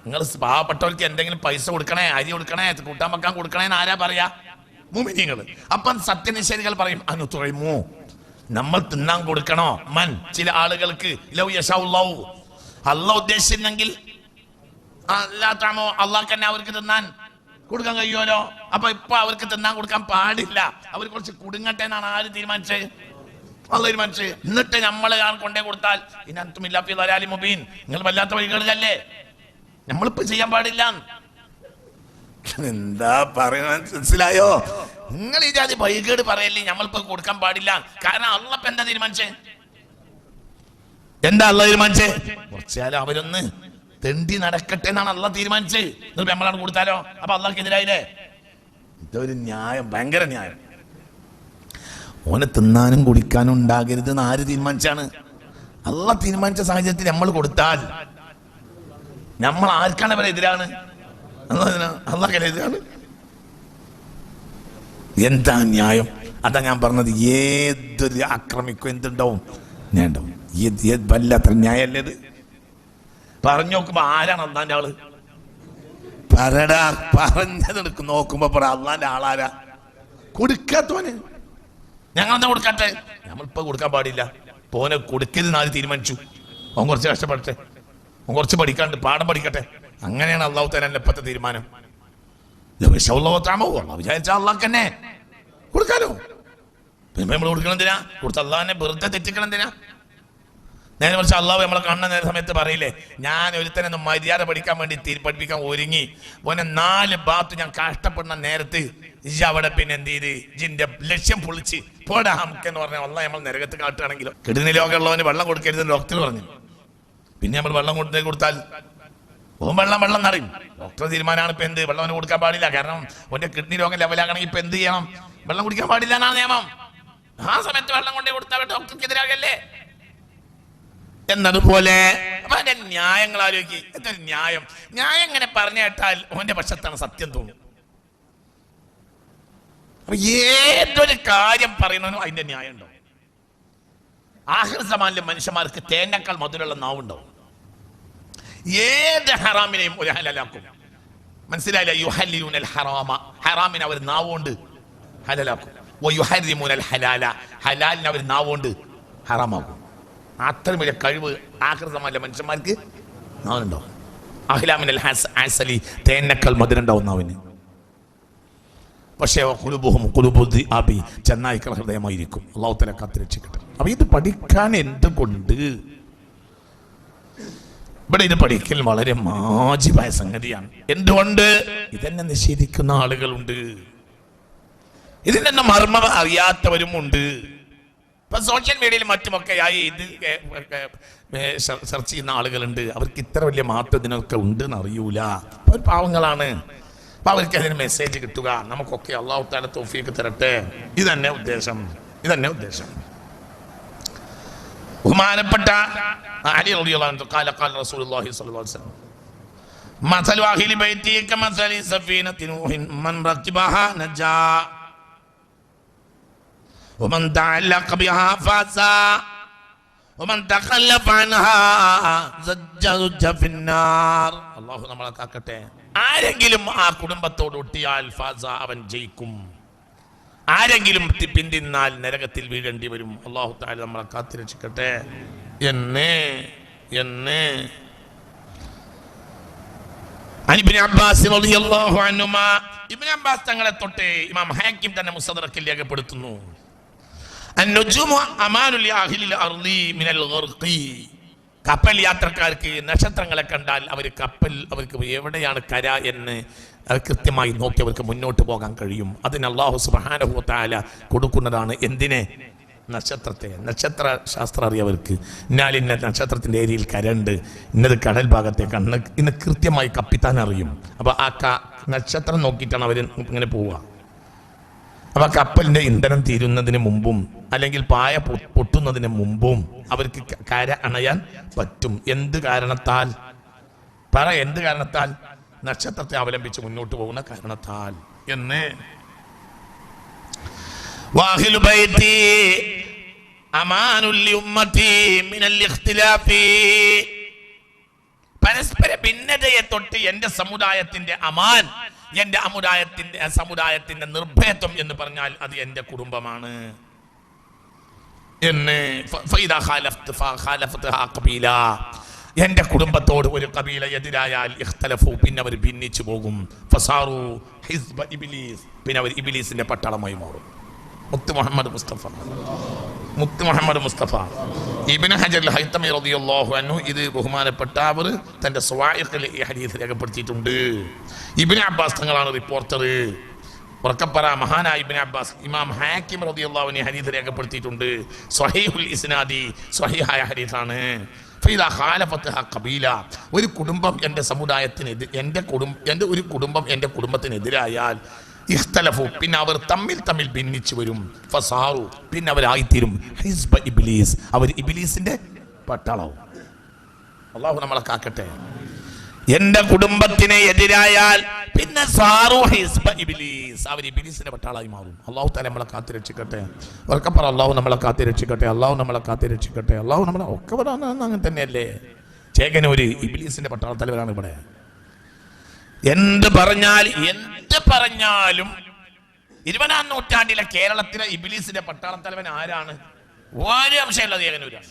നിങ്ങൾ പാവപ്പെട്ടവർക്ക് എന്തെങ്കിലും പൈസ കൊടുക്കണേ, അരി കൊടുക്കണേ, കൂട്ടാൻ വെക്കാൻ കൊടുക്കണേ എന്ന് ആരാ പറയാ? മുഅ്മിനീങ്ങൾ. അപ്പം സത്യനിഷേധികൾ പറയും അനുതുഇമു, നമ്മൾ തിന്നാൻ കൊടുക്കണോ? മൻ, ചില ആളുകൾക്ക്. ലൗ യശാഉല്ലാഹു, അള്ളാഹ് ഉദ്ദേശിച്ചിരുന്നെങ്കിൽ അള്ളാഹ് തന്നെ അവർക്ക് തിന്നാൻ കൊടുക്കാൻ കഴിയുമല്ലോ. അപ്പൊ ഇപ്പൊ അവർക്ക് തിന്നാൻ കൊടുക്കാൻ പാടില്ല, അവർ കുറച്ച് കുടുങ്ങട്ടെ എന്നാണ് ആര് തീരുമാനിച്ചത്? അള്ളാഹ് തീരുമാനിച്ചത്. എന്നിട്ട് നമ്മൾ കൊണ്ടേ കൊടുത്താൽ ഇൻ അൻതും ഇല്ലാ ഫീ ളലാലിൻ മുബീൻ, നിങ്ങൾ വല്ലാത്ത വഴികളിലല്ലേ, നമ്മളിപ്പോ ചെയ്യാൻ പാടില്ല. എന്താ പറയുന്നത് മനസ്സിലായോ? നിങ്ങൾ ഈ ജാതി വൈകേട് പറയല്ലേ നമ്മളിപ്പോ കൊടുക്കാൻ പാടില്ല. കാരണം അള്ളാഹ് എന്താ തീരുമാനിച്ചേ? എന്താ അള്ളാഹ് തീരുമാനിച്ചേ? കുറച്ചാലും അവരൊന്ന് തെണ്ടി നടക്കട്ടെ എന്നാണ് അള്ളാഹ് തീരുമാനിച്ചത്. എന്നിട്ട് നമ്മളാണ് കൊടുത്താലോ? അപ്പൊ അള്ളാഹ്ക്കെതിരായില്ലേ? ഇതൊരു ന്യായം, ഭയങ്കര ന്യായം. ഓനെ തിന്നാനും കുടിക്കാനും ഉണ്ടാകരുത് എന്ന് ആര് തീരുമാനിച്ചാണ്? അള്ളാഹ് തീരുമാനിച്ച സാഹചര്യത്തിൽ നമ്മൾ കൊടുത്താൽ നമ്മൾ ആർക്കാണ് അവരെ എതിരാണ്? അള്ളാഹ് എതിരാണ്. എന്താ ന്യായം? അതാ ഞാൻ പറഞ്ഞത്, ഏതൊരു ആക്രമിക്കും എന്തുണ്ടാവും? ഞാൻ ഉണ്ടാവും. വല്ലാത്ര ന്യായമല്ലേ ഇത്? പറഞ്ഞു നോക്കുമ്പോ ആരാണ് അള്ളാന്റെ ആള്? പറടാ, പറഞ്ഞതെടുക്കും നോക്കുമ്പോ പറ അള്ളാന്റെ ആളാരാ? കൊടുക്കാത്തോന്. ഞങ്ങളെന്താ കൊടുക്കാട്ടെ? നമ്മളിപ്പോ കൊടുക്കാൻ പാടില്ല. പോനെ കൊടുക്കരുത് ആര് തീരുമാനിച്ചു? അവൻ കുറച്ച് കഷ്ടപ്പെടട്ടെ, അവൻ കുറച്ച് പഠിക്കാണ്ട് പാഠം പഠിക്കട്ടെ. അങ്ങനെയാണ് അള്ളാഹു തആല ഇപ്പത്തെ തീരുമാനം. വിചാരിച്ച അള്ളാഹ് തന്നെ കൊടുക്കാലോ. പിന്നെ നമ്മൾ കൊടുക്കണം എന്തിനാ? കൊടുത്ത അള്ളാഹിനെ വെറുതെ തെറ്റിക്കണം എന്തിനാ? നേരെ മറിച്ച് അള്ളാഹു നമ്മളെ കാണുന്ന നേരെ സമയത്ത് പറയില്ലേ, ഞാൻ ഒരുത്തനൊന്ന് മര്യാദ പഠിക്കാൻ വേണ്ടി പഠിപ്പിക്കാൻ ഒരുങ്ങി, ഓനെ 4 ഭാഗത്ത് ഞാൻ കഷ്ടപ്പെടുന്ന നേരത്ത് അവിടെ പിന്നെ എന്ത് ചെയ്ത് ജിന്റെ ലക്ഷ്യം പൊളിച്ച് പോടാ നമുക്കെന്ന് പറഞ്ഞ അള്ളാഹ് നമ്മൾ നരകത്ത് കാട്ടുകയാണെങ്കിലോ. കിടന്ന രോഗമുള്ളവന് വെള്ളം കൊടുക്കരുതെന്ന് ഡോക്ടർ പറഞ്ഞു. പിന്നെ നമ്മൾ വെള്ളം കൊടുത്താൽ ഓൻ വെള്ളം നിറയും. ഡോക്ടർ തീരുമാനമാണ് ഇപ്പൊ എന്ത് വെള്ളം അവന് കൊടുക്കാൻ പാടില്ല. കാരണം ഓന്റെ കിഡ്നി രോഗം ലെവലാകണമെങ്കിൽ ഇപ്പൊ എന്ത് ചെയ്യണം? വെള്ളം കുടിക്കാൻ പാടില്ല എന്നാണ് നിയമം. ആ സമയത്ത് വെള്ളം കൊണ്ടേ കൊടുത്താൽ ഡോക്ടർക്ക് എതിരാകല്ലേ? എന്നതുപോലെ അപ്പൊ അതിന്റെ ന്യായങ്ങൾ ആലോചിക്ക്. എന്തൊരു ന്യായം! ന്യായം ഇങ്ങനെ പറഞ്ഞു കേട്ടാൽ ഓന്റെ പക്ഷത്താണ് സത്യം തോന്നും. അപ്പൊ ഏതൊരു കാര്യം പറയുന്നതിനും അതിന്റെ ന്യായം ഉണ്ടാവും. ആഖിർ സമാനിലെ മനുഷ്യന്മാർക്ക് തേനേക്കാൾ മധുരമുള്ള നാവുണ്ടാവും. ഏത് ഹറാമിനെയും ഒരു ഹലാലാക്കും. മനസ്സിലായില്ല? യുഹല്ലിലൂനൽ ഹറാമ, ഹറാമിനെ അവർ നാവുകൊണ്ട് ഹലാലാക്കും. വയുഹരിമൂനൽ ഹലാല, ഹലാലിനെ അവർ നാവുകൊണ്ട് ഹറാമാക്കും. അത്രയും വലിയ കഴിവ് ആഖിർ സമാനിലെ മനുഷ്യന്മാർക്ക് നാവുണ്ടാവും. അഹ്ലാമിനൽ അസലി, തേനേക്കാൾ മധുരമുണ്ടാവും നാവിന്. പക്ഷേ ചെന്നായിക്കള ഹൃദയമായിരിക്കും. അള്ളാഹു തആല കാത്തുരക്ഷിക്കട്ടെ. അപ്പൊ ഇത് പഠിക്കാൻ എന്തുകൊണ്ട്? ഇവിടെ ഇത് പഠിക്കൽ വളരെ മാജിബായ സംഗതിയാണ്. എന്തുകൊണ്ട്? ഇതെന്നെ നിഷേധിക്കുന്ന ആളുകളുണ്ട്, ഇതിന്റെ മർമ്മം അറിയാത്തവരും ഉണ്ട്. ഇപ്പൊ സോഷ്യൽ മീഡിയയിലും മറ്റുമൊക്കെയായി ഇത് സെർച്ച് ചെയ്യുന്ന ആളുകളുണ്ട്. അവർക്ക് ഇത്ര വലിയ മാറ്റം ഇതിനൊക്കെ ഉണ്ട് എന്ന് അറിയൂല. അവർ പാവങ്ങളാണ്. അപ്പൊ അവർക്ക് അതിന് മെസ്സേജ് കിട്ടുക. നമുക്കൊക്കെ അള്ളാഹു തആല തൗഫീഖ് തരട്ടെ. ഇതന്നെ ഉദ്ദേശം. ബഹുമാനപ്പെട്ട അലി റളിയല്ലാഹു അൻഹു ഖാല റസൂലുള്ളാഹി സ്വല്ലല്ലാഹു അലൈഹി വസല്ലം മസലു അഹ്ലി ബൈതി കമസലി സഫീനത്തി നൂഹിൻ മൻ റകിബഹാ നജാ വമൻ തഅല്ലഖ ബിഹാ ഫാസാ വമൻ തഖല്ലഫ അൻഹാ സജ്ജദ ഫിന്നാർ. അല്ലാഹു നമ്മളെ കാക്കട്ടെ. ആരെങ്കിലും ആ കുടുംബത്തോട് ഒട്ടിയാൽ ഫാസ, അവൻ ജയിക്കും. ആരെങ്കിലും പിന്തിന്നാൽ നരകത്തിൽ വീഴേണ്ടി വരും. അല്ലാഹു തആല നമ്മളെ കാത്തുരക്ഷിക്കട്ടെ. ഇബ്നു അബ്ബാസ് റളിയല്ലാഹു അൻഹുമാ, ഇബ്നു അബ്ബാസ് തങ്ങളെ തൊട്ട് ഇമാം ഹാക്കിം തന്നെ മുസ്തദറക്കിൽ രേഖപ്പെടുത്തുന്നു, അൻ-നുജൂമു അമാനുൽ അഹ്ലിൽ അർളി മിനൽ ഗർഖി. കപ്പൽ യാത്രക്കാർക്ക് നക്ഷത്രങ്ങളെ കണ്ടാൽ അവർക്ക് എവിടെയാണ് കര എന്ന് കൃത്യമായി നോക്കി അവർക്ക് മുന്നോട്ട് പോകാൻ കഴിയും. അതിന് അല്ലാഹു സുബ്ഹാനഹു വ തആല കൊടുക്കുന്നതാണ്. എന്തിനെ? നക്ഷത്രത്തെ. നക്ഷത്ര ശാസ്ത്രം അറിയവർക്ക് ഇന്ന നക്ഷത്രത്തിന്റെ ഏരിയയിൽ കരണ്ട്, ഇന്നത് കടൽ ഭാഗത്തെ കണ്ണ് ഇന്ന് കൃത്യമായി കപ്പിത്താൻ അറിയും. അപ്പൊ ആ നക്ഷത്രം നോക്കിയിട്ടാണ് അവർ ഇങ്ങനെ പോവുക. അപ്പൊ കപ്പലിന്റെ ഇന്ധനം തീരുന്നതിന് മുമ്പും അല്ലെങ്കിൽ പായ പൊട്ടുന്നതിന് മുമ്പും അവർക്ക് കര അണയാൻ പറ്റും. എന്ത് കാരണത്താൽ? എന്ത് കാരണത്താൽ? നക്ഷത്രത്തെ അവലംബിച്ച് മുന്നോട്ട് പോകുന്ന കാരണത്താൽ. എന്ന് വാഹിലു ബൈതി അമാനുൽ ഉമ്മതി മിനൽ ഇഖ്തിലാഫി. പരസ്പര ഭിന്നതയെ തൊട്ട് എന്റെ സമുദായത്തിന്റെ അമാൻ, എന്റെ സമുദായത്തിന്റെ നിർഭയത്വം എന്ന് പറഞ്ഞാൽ അത് എന്റെ കുടുംബമാണ്. എന്റെ കുടുംബത്തോട് ഒരു കബീല എതിരായാൽ ഇഖ്തലഫു, പിന്നെ അവർ ഭിന്നിച്ചു പോകും. ഫസാറു ഹിസ്ബ ഇബ്ലീസ്, പിന്നെ അവർ ഇബ്ലീസിന്റെ പട്ടാളമായി മാറും. മുത്ത് മുഹമ്മദ് മുസ്തഫ ഇബ്നു ഹജർ അൽ ഹൈതമി റളിയല്ലാഹു അൻഹു ഇത് ബഹുമാനപ്പെട്ട അവർ തന്റെ സ്വവാഇഖിൽ ഈ ഹദീസ് രേഖപ്പെടുത്തിയിട്ടുണ്ട്. ഇബ്നു അബ്ബാസ് തങ്ങളാണ് റിപ്പോർട്ടർ. ഉറക്കപ്പറ മഹാനായ ഇബ്നു അബ്ബാസ്. ഇമാം ഹാക്കിം റളിയല്ലാഹു അൻഹു ഹദീസ് രേഖപ്പെടുത്തിയിട്ടുണ്ട്. സ്വഹീഹുൽ ഇസ്നാദി, സ്വഹീഹായ ഹദീസാണ്. ഫൈദാ ഖാലഫത്ഹ ഖബീല, ഒരു കുടുംബം എന്റെ സമുദായത്തിന് ഒരു കുടുംബം എന്റെ കുടുംബത്തിനെതിരായാൽ ഇഖ്തലഫു, പിന്നെ അവർ തമ്മിൽ ഭിന്നിച്ചു വരും. ഫസാറു, പിന്നെ അവരായിത്തീരും ഹിസ്ബ ഇബ്ലീസ്, അവർ ഇബ്ലീസിന്റെ പട്ടാളവും. അല്ലാഹു നമ്മളെ കാക്കട്ടെ. എന്റെ കുടുംബത്തിന് എതിരായാൽ പിന്നെ സാറു ഹിസ്ബ ഇബ്ലീസ്, അവർ ഇബ്ലീസിന്റെ പട്ടാളായി മാറും. അല്ലാഹു തആല നമ്മളെ കാത്തു രക്ഷിക്കട്ടെ. വർക്കപ്പറ അല്ലാഹു നമ്മളെ കാത്തു രക്ഷിക്കട്ടെ. അല്ലാഹു നമ്മളെ കാത്തു രക്ഷിക്കട്ടെ. അല്ലാഹു നമ്മളെ ഒക്കെ പറയാൻ അങ്ങനെ തന്നെയല്ലേ. ചേകനൂര് ഇബ്ലീസിന്റെ പട്ടാള തലവനാണ് ഇവിടെ. എന്ത് പറഞ്ഞാലും 20-ാം നൂറ്റാണ്ടിലെ കേരളത്തിലെ ഇബ്ലീസിന്റെ പട്ടാള തലവൻ ആരാണ്? ഒരു അംശമുള്ള ചേകനൂരാണ്.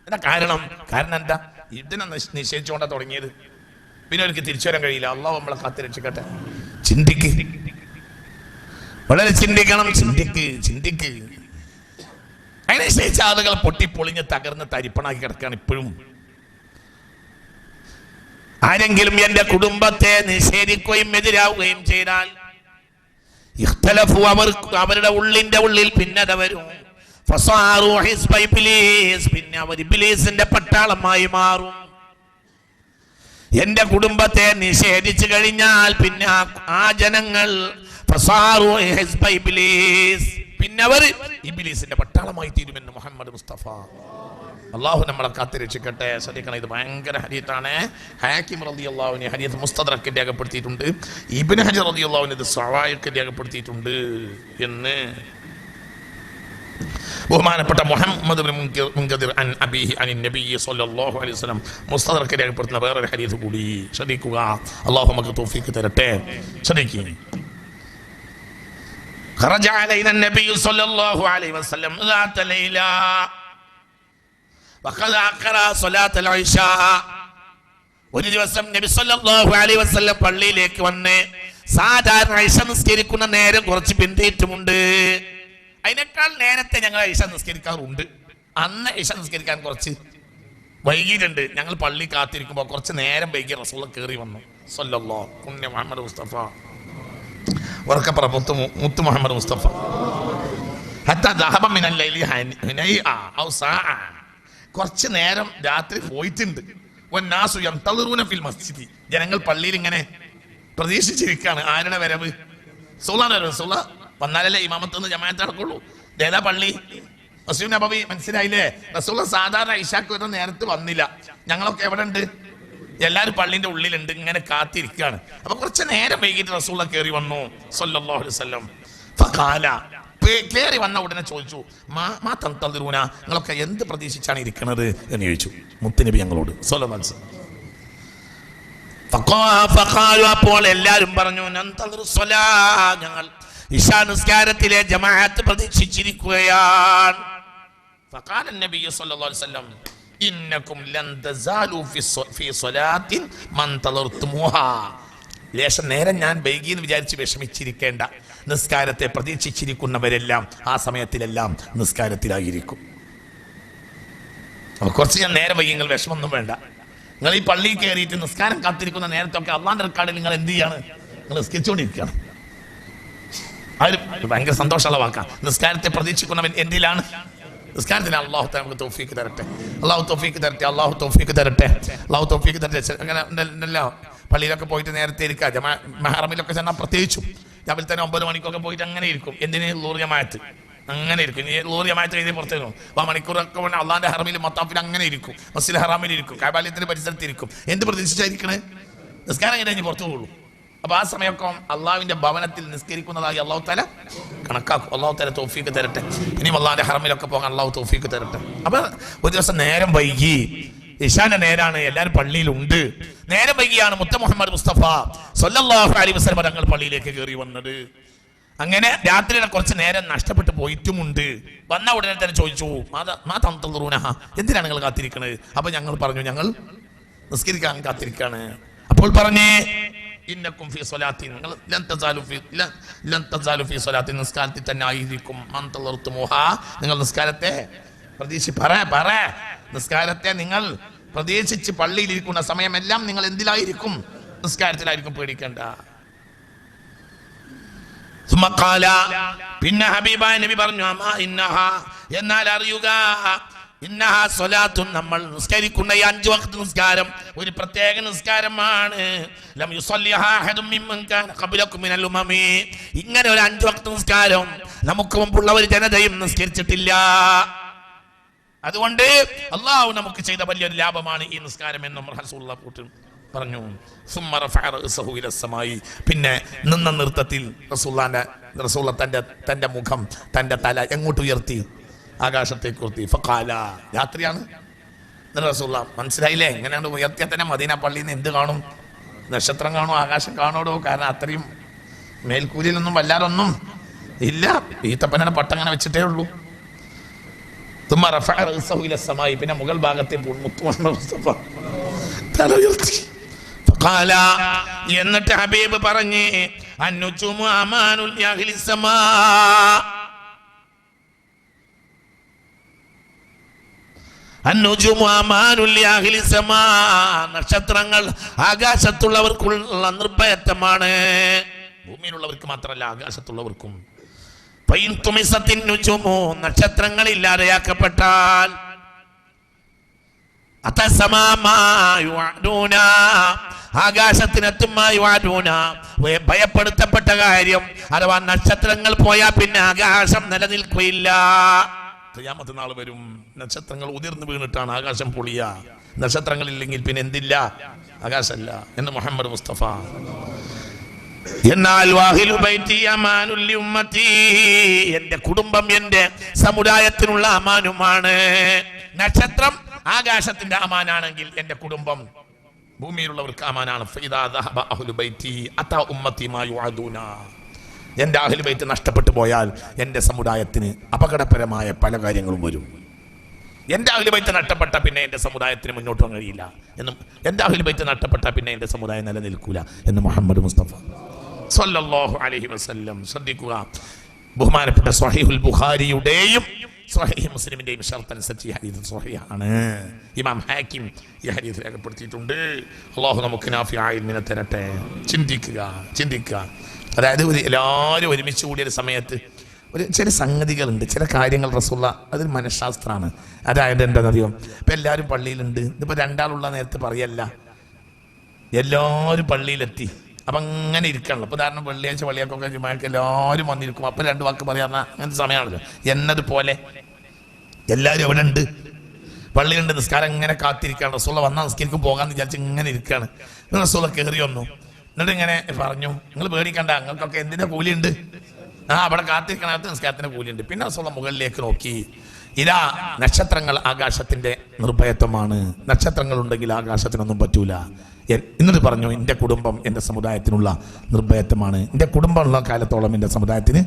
എന്താ കാരണം എന്താ? ഇതിനെ നിശ്ചയിച്ചുകൊണ്ടാണ് തുടങ്ങിയത്. പിന്നെ അവർക്ക് തിരിച്ചു വരാൻ കഴിയില്ല. അള്ളാഹു നമ്മളെ കാത്തു രക്ഷിക്കട്ടെ. ചിന്തിക്ക്, വളരെ ചിന്തിക്കണം. ചിന്തിക്ക്. അതിനെ ശേഷിച്ച ആളുകൾ പൊട്ടിപ്പൊളിഞ്ഞ് തകർന്ന് തരിപ്പണാക്കി കിടക്കുകയാണ് ഇപ്പോഴും. ആരെങ്കിലും എന്റെ കുടുംബത്തെ നിഷേധിക്കുകയും എതിരാവുകയും ചെയ്താൽ ഇഖ്തലഫു, അവരുടെ ഉള്ളിൽ ഭിന്നത വരും. ഫസാറു ഹിസ്ബ ഇബ്ലീസ്, പിന്നെ അവർ ഇബ്ലീസിന്റെ പട്ടാളമായി മാറും. എന്റെ കുടുംബത്തെ നിഷേധിച്ചു കഴിഞ്ഞാൽ പിന്നെ ആ ജനങ്ങൾ ഫസാറു ഹിസ്ബ ഇബ്ലീസ്, പിന്നെ അവർ ഇബ്ലീസിന്റെ പട്ടാളമായി തീരുമെന്ന് മുഹമ്മദ് മുസ്തഫ. അല്ലാഹു നമ്മളെ കാത്തു രക്ഷിക്കട്ടെ. ശ്രദ്ധിക്കണം, ഇത് ഭയങ്കര ഹദീത്താണ്. ഹാക്കിം റളിയല്ലാഹു അൻഹു ഹദീസ് മുസ്തദ്റക്കിൽ രേഖപ്പെടുത്തിയിട്ടുണ്ട്. ഇബ്നു ഹജർ റളിയല്ലാഹു അൻഹു ഇത് സവായിഖിൽ രേഖപ്പെടുത്തിയിട്ടുണ്ട് എന്ന് ബഹുമാനപ്പെട്ട മുഹമ്മദ് ഇബ്നു മുൻകദിർ അൻ അബീഹി അൻ നബി സ്വല്ലല്ലാഹു അലൈഹി വസല്ലം മുസ്തദ്റക്കിൽ രേഖപ്പെടുത്തുന്ന വേറൊരു ഹദീസ് കൂടി ശ്രദ്ധിക്കുക. അല്ലാഹു നമുക്ക് തൗഫീഖ് തരട്ടെ. ശ്രദ്ധിക്കുക. ഖറജ അലൈന നബി സ്വല്ലല്ലാഹു അലൈഹി വസല്ലം ذات ليلة وقد أقرأ صلاة العشاء. ഒരു ദിവസം നബി സല്ലല്ലാഹു അലൈഹി വസല്ലം പള്ളിയിലേക്ക് വന്ന് സാധാരണ ഇശ നിസ്കരിക്കുന്ന നേരം കുറച്ച് പിന്തിയിട്ടുമുണ്ട്. അതിനേക്കാൾ നേരത്തെ ഞങ്ങൾ ഇശ നിസ്കരിക്കാറുണ്ട്. അന്ന് ഇശ നിസ്കരിക്കാൻ കുറച്ച് വൈകിയിട്ടുണ്ട്. ഞങ്ങൾ പള്ളി കാത്തിരിക്കുമ്പോൾ കുറച്ച് നേരം വൈകി റസൂൽ കയറി വന്നു സല്ലല്ലാഹു പുണ്യ മുഹമ്മദ് മുസ്തഫ. വർക്കപ്പറ മുത്തു മുഹമ്മദ് മുസ്തഫ. ഹത്താ ദഹബ മിനൽ ലൈലി ഹനൈഅ ഔ സാഅ, കുറച്ച് നേരം രാത്രി പോയിട്ടുണ്ട്. വന്നാസു യന്തളിറൂന ഫിൽ മസ്ജിദി, ജനങ്ങൾ പള്ളിയിൽ ഇങ്ങനെ പ്രതീക്ഷിച്ചിരിക്കുകയാണ്. ആരുടെ വരവ്? റസൂലുള്ളാഹിന്റെ വരവ്. റസൂൽ വന്നാലല്ലേ ഇമാമത്ത് നിന്ന് ജമാഅത്ത് നടക്കുള്ളൂ. ഏതാ പള്ളി? മസ്ജിദ് നബവി. മനസ്സിലായില്ലേ? റസൂൽ സാധാരണ ഇശാക്ക് വരുന്ന നേരത്ത് വന്നില്ല. ഞങ്ങളൊക്കെ എവിടെ ഉണ്ട്? എല്ലാവരും പള്ളിന്റെ ഉള്ളിലുണ്ട്, ഇങ്ങനെ കാത്തിരിക്കുകയാണ്. അപ്പൊ കുറച്ച് നേരം വൈകിട്ട് റസൂൽ കയറി വന്നു സല്ലല്ലാഹു അലൈഹി വസല്ലം. ഫഖാല, കയറി വന്ന ഉടനെ ചോദിച്ചു, മാ തന്തളിറൂന, നിങ്ങളൊക്കെ എന്ത് പ്രതീക്ഷിച്ചാണ് ഇരിക്കുന്നത് എന്ന് ചോദിച്ചു മുത്തുനബി ഞങ്ങളോട് സല്ലല്ലാഹു അലൈഹി വസല്ലം. ഫഖാലു, അപ്പോൾ എല്ലാവരും പറഞ്ഞു, നന്തളിറു സ്വലാ, ഞങ്ങൾ ഇശാ നിസ്കാരത്തിലെ ജമാഅത്ത് പ്രതീക്ഷിച്ചിരിക്കുകയാണ്. ഫഖാല നബി സല്ലല്ലാഹു അലൈഹി വസല്ലം, ഇന്നകും ലൻ തസാലു ഫീ സ്വലാത്തിൻ മൻ തളർതുമുഹാ. ലേശം നേരം ഞാൻ വൈകിയെന്ന് വിചാരിച്ച് വിഷമിച്ചിരിക്കേണ്ട. നിസ്കാരത്തെ പ്രതീക്ഷിച്ചിരിക്കുന്നവരെല്ലാം ആ സമയത്തിലെല്ലാം നിസ്കാരത്തിലായിരിക്കും. അപ്പൊ കുറച്ച് ഞാൻ നേരം വൈകി, നിങ്ങൾ വിഷമൊന്നും വേണ്ട. നിങ്ങൾ ഈ പള്ളിയിൽ കയറിയിട്ട് നിസ്കാരം കാത്തിരിക്കുന്ന നേരത്തൊക്കെ അള്ളാന്റെ റെക്കാർഡിൽ നിങ്ങൾ എന്ത് ചെയ്യാണ്? നിങ്ങൾ നിസ്കരിച്ചുകൊണ്ടിരിക്കുകയാണ്. അതിൽ ഭയങ്കര സന്തോഷമുള്ള വാക്കാണ്. നിസ്കാരത്തെ പ്രതീക്ഷിക്കുന്നവൻ എന്തിലാണ്? നിസ്കാരത്തിന്. അള്ളാഹു നമുക്ക് തൗഫീഖ് തരട്ടെ. അള്ളാഹു തൗഫീഖ് തരട്ടെ. അള്ളാഹു തൗഫീഖ് തരട്ടെ. അള്ളാഹു തൗഫീഖ് തരട്ടെ. അങ്ങനെ ഉണ്ടല്ലോ, പള്ളിയിലൊക്കെ പോയിട്ട് നേരത്തെ ഇരിക്കുക. മെഹറമിലൊക്കെ ചെന്നാൽ പ്രത്യേകിച്ചും രാവിലെ തന്നെ 9 മണിക്കൊക്കെ പോയിട്ട് അങ്ങനെ ഇരിക്കും. എന്തിന്? ലൂർ ജമാഅത്ത് അങ്ങനെ ഇരിക്കും. ലൂർ ജമാഅത്ത് കഴിഞ്ഞ് പുറത്തേക്കും ആ മണിക്കൂറൊക്കെ വേണം. അള്ളാന്റെ ഹറമിൽ മത്താഫിൽ അങ്ങനെ ഇരിക്കും. മസ്ജിദ് ഹറാമിൽ ഇരിക്കും. കഅബാലയത്തിന്റെ പരിസരത്ത് ഇരിക്കും. എന്ത് പ്രതീക്ഷിച്ചായിരിക്കണേ? നിസ്കാരം കഴിഞ്ഞ് പുറത്തു പോകുള്ളൂ. അപ്പൊ ആ സമയമൊക്കെ അള്ളാഹുവിന്റെ ഭവനത്തിൽ നിസ്കരിക്കുന്നതായി അള്ളാഹു തആല കണക്കാക്കും. അള്ളാഹു തആല തൗഫീഖ് തരട്ടെ. ഇനിയും അള്ളാന്റെ ഹറമിലൊക്കെ പോകാൻ അള്ളാഹു തൗഫീഖ് തരട്ടെ. അപ്പൊ ഒരു ദിവസം നേരം വൈകി, ഇശാന്റെ നേരാണ്, എല്ലാവരും പള്ളിയിലുണ്ട്. നേരം വൈകിയാണ് മുത്ത മുഹമ്മദ് മുസ്തഫ സല്ലല്ലാഹു അലൈഹി വസല്ലം തങ്ങൾ പള്ളിയിലേക്ക് കയറി വന്നത്. അങ്ങനെ രാത്രിയുടെ കുറച്ച് നേരം നഷ്ടപ്പെട്ടു പോയിട്ടുമുണ്ട്. വന്ന ഉടനെ തന്നെ ചോദിച്ചു, മാ തന്തളിറൂനഹ, എന്തിനാണ് നിങ്ങൾ കാത്തിരിക്കണത്? അപ്പൊ ഞങ്ങൾ പറഞ്ഞു, ഞങ്ങൾ നിസ്കരിക്കാൻ കാത്തിരിക്കാണ്. അപ്പോൾ പറഞ്ഞേ, ഇന്നക്കും ഫീ സ്വലാത്തിൻ, നിങ്ങൾ ലൻ തസാലു ഫീ സ്വലാത്തിൻ, നിസ്കാരത്തിൽ തന്നെ ആയിരിക്കും. മൻ തളർതുമുഹാ, നിങ്ങൾ നിസ്കാരത്തെ പറ നിസ്കാരത്തെ നിങ്ങൾ പ്രതീക്ഷിച്ച് പള്ളിയിലിരിക്കുന്ന സമയമെല്ലാം നിങ്ങൾ എന്തിലായിരിക്കും? നിസ്കാരത്തിലായിരിക്കും. പേടിക്കണ്ട. പിന്നെ ഹബീബായ നബി പറഞ്ഞു, എന്നാൽ അറിയുക, ഇന്നഹാ സ്വലാത്തുൻ, നമ്മൾ നിസ്കരിക്കുന്ന ഈ 5 വഖ്ത് നിസ്കാരം ഒരു പ്രത്യേക നിസ്കാരമാണ്. ലം യുസല്ലിഹാ അഹദും മിമ്മൻ കാന ഖബ്ലകും മിനൽ ഉമമി, ഇങ്ങനെ ഒരു 5 വഖ്ത് നിസ്കാരം നമുക്ക് മുമ്പുള്ള ഒരു ജനതയും നിസ്കരിച്ചിട്ടില്ല. അതുകൊണ്ട് അല്ലാഹു നമുക്ക് ചെയ്ത വലിയൊരു ലാഭമാണ് ഈ നിസ്കാരം എന്നും റസൂലുള്ളാഹി പറഞ്ഞു. സുമ്മ റഫഅ റഅസഹു ഇല സമായി, പിന്നെ നിന്ന നൃത്തത്തിൽ റസൂൽ തന്റെ മുഖം, തന്റെ തല എങ്ങോട്ട് ഉയർത്തി? ആകാശത്തേക്ക് ഉയർത്തി. ഫഖാല, രാത്രിയാണ് റസൂലുള്ളാഹി, മനസ്സിലായില്ലേ? എങ്ങനെയാണ് ഉയർത്തിയാൽ തന്നെ മദീന പള്ളിയിൽ നിന്ന് എന്ത് കാണും? നക്ഷത്രം കാണും, ആകാശം കാണോടോ. കാരണം അത്രയും മേൽക്കൂലിയിലൊന്നും വല്ലാതൊന്നും ഇല്ല. ഈത്തപ്പനയുടെ പട്ടങ്ങനെ വെച്ചിട്ടേ ഉള്ളൂ. തുമ്മ റഫഅ റഅസഹു ഇല സമായി, പിന്നെ മുകൾ ഭാഗത്തെ മുസ്തഫ തല ഉയർത്തി. ഫഖാല, എന്നിട്ട് ഹബീബ് പറഞ്ഞ് അന്നുജുമു അമാനുൽ യഹ്ലി സമാ, അന്നുജുമു അമാനുൽ യഹ്ലി സമാ, നക്ഷത്രങ്ങൾ ആകാശത്തുള്ളവർക്കുള്ള നിർഭയത്വമാണ്. ഭൂമിയിലുള്ളവർക്ക് മാത്രമല്ല, ആകാശത്തുള്ളവർക്കും. നക്ഷത്രങ്ങൾ ഇല്ലാതെയാക്കപ്പെട്ടാൽ ആകാശത്തിനെത്തുന്ന ഭയപ്പെടുത്തപ്പെട്ട കാര്യം, അഥവാ നക്ഷത്രങ്ങൾ പോയാൽ പിന്നെ ആകാശം നിലനിൽക്കുകയില്ല. ഖിയാമത്ത് നാൾ വരും, നക്ഷത്രങ്ങൾ ഉതിർന്നു വീണിട്ടാണ് ആകാശം പൊളിയ. നക്ഷത്രങ്ങൾ ഇല്ലെങ്കിൽ പിന്നെ എന്തില്ല? ആകാശമല്ല എന്ന് മുഹമ്മദ് മുസ്തഫ. എന്നാൽ എന്റെ കുടുംബം എന്റെ സമുദായത്തിനുള്ള അമാനുമാണ്. നക്ഷത്രം ആകാശത്തിന്റെ അമാനാണെങ്കിൽ എന്റെ കുടുംബം ഭൂമിയിലുള്ളവർക്ക് അമാനാണ്. എന്റെ അഹ്ലു ബൈത്ത് നഷ്ടപ്പെട്ടു പോയാൽ എന്റെ സമുദായത്തിന് അപകടപരമായ പല കാര്യങ്ങളും വരും. എന്റെ അഹ്ലു ബൈത്ത് നഷ്ടപ്പെട്ട പിന്നെ എന്റെ സമുദായത്തിന് മുന്നോട്ട് പോകാൻ കഴിയില്ല എന്നും, എന്റെ അഹ്ലു ബൈത്ത് നഷ്ടപ്പെട്ട പിന്നെ എന്റെ സമുദായം നിലനിൽക്കൂല എന്ന് മുഹമ്മദ് മുസ്തഫ സല്ലല്ലാഹു അലൈഹി വസല്ലം. ശ്രദ്ധിക്കുക, ബഹുമാനപ്പെട്ട സ്വഹീഹുൽ ബുഖാരിയുടെയും സ്വഹീഹ് മുസ്ലിമിന്റെയും ഷർത്ത് അനുസരിച്ച് ഈ ഹദീസ് സ്വഹീഹാണ്. ഇമാം ഹാക്കിം ഈ ഹദീസ് രേഖപ്പെടുത്തിയിട്ടുണ്ട്. അല്ലാഹു നമുക്ക് നാഫിയായ ഇൽമിനെ തരട്ടെ. ചിന്തിക്കുക. അതായത് എല്ലാവരും ഒരുമിച്ച് കൂടിയൊരു സമയത്ത് ചില സംഗതികളുണ്ട്, ചില കാര്യങ്ങൾ റസൂലുള്ള, അതൊരു മനഃശാസ്ത്രമാണ്. അതായത് എന്താണെന്നറിയോ, ഇപ്പം എല്ലാവരും പള്ളിയിലുണ്ട്. ഇതിപ്പോൾ രണ്ടാളുള്ള നേരത്തെ പറയല്ല, എല്ലാവരും പള്ളിയിലെത്തി. അപ്പം അങ്ങനെ ഇരിക്കണല്ലോ. ഇപ്പോൾ ഉദാഹരണം വെള്ളിയാഴ്ച പള്ളിയൊക്കെ ജുമാക്ക് എല്ലാവരും വന്നിരിക്കും. അപ്പം 2 വാക്ക് പറയാറുന്ന അങ്ങനത്തെ സമയമാണല്ലോ. എന്നതുപോലെ എല്ലാവരും എവിടെ ഉണ്ട്? പള്ളിയിലുണ്ട്. നിസ്കാരം ഇങ്ങനെ കാത്തിരിക്കുകയാണ്. റസൂല വന്നാൽ നിസ്കരിക്കും പോകാമെന്ന് വിചാരിച്ച് ഇങ്ങനെ ഇരിക്കുകയാണ്. റസൂല കയറി വന്നു. എന്നിട്ട് ഇങ്ങനെ പറഞ്ഞു, നിങ്ങൾ പേടിക്കണ്ട, നിങ്ങൾക്കൊക്കെ എന്തിൻ്റെ കൂലിയുണ്ട്? അവിടെ കാത്തിരിക്കണത്ത് നിസ്കാരത്തിന് കൂലിയുണ്ട്. പിന്നെ റസൂല മുകളിലേക്ക് നോക്കി, ഇതാ നക്ഷത്രങ്ങൾ ആകാശത്തിന്റെ നിർഭയത്വമാണ്. നക്ഷത്രങ്ങൾ ഉണ്ടെങ്കിൽ ആകാശത്തിനൊന്നും പറ്റൂല. എന്നിട്ട് പറഞ്ഞു, എൻ്റെ കുടുംബം എൻ്റെ സമുദായത്തിനുള്ള നിർഭയത്വമാണ്. എൻ്റെ കുടുംബമുള്ള കാലത്തോളം എൻ്റെ സമുദായത്തിന്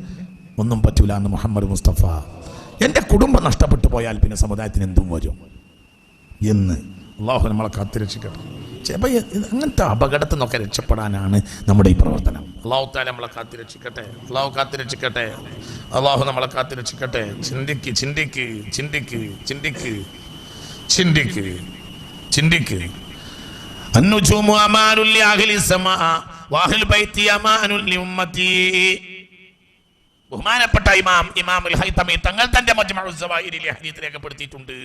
ഒന്നും പറ്റൂല എന്ന് മുഹമ്മദ് മുസ്തഫ. എൻ്റെ കുടുംബം നഷ്ടപ്പെട്ടു പോയാൽ പിന്നെ സമുദായത്തിന് എന്തും വരും എന്ന്. അല്ലാഹു നമ്മളെ കാത്തുരക്ഷിക്കട്ടെ. ചിലപ്പോൾ അങ്ങനത്തെ അപകടത്തിൽ നിന്നൊക്കെ രക്ഷപ്പെടാനാണ് നമ്മുടെ ഈ പ്രവർത്തനം. അല്ലാഹു തആല നമ്മളെ കാത്തുരക്ഷിക്കട്ടെ. അല്ലാഹു നമ്മളെ കാത്തുരക്ഷിക്കട്ടെ. ചിന്തിക്ക്. النجوم أمان لأهل السماء وأهل بيتي أمان لأمتي. ബഹുമാനപ്പെട്ട ഇമാമുൽ ഹൈതമി തങ്ങൾ തന്റെ മജ്മഉ സവാഇരിൽ ഹദീസ് രേഖപ്പെടുത്തിയിട്ടുണ്ട്.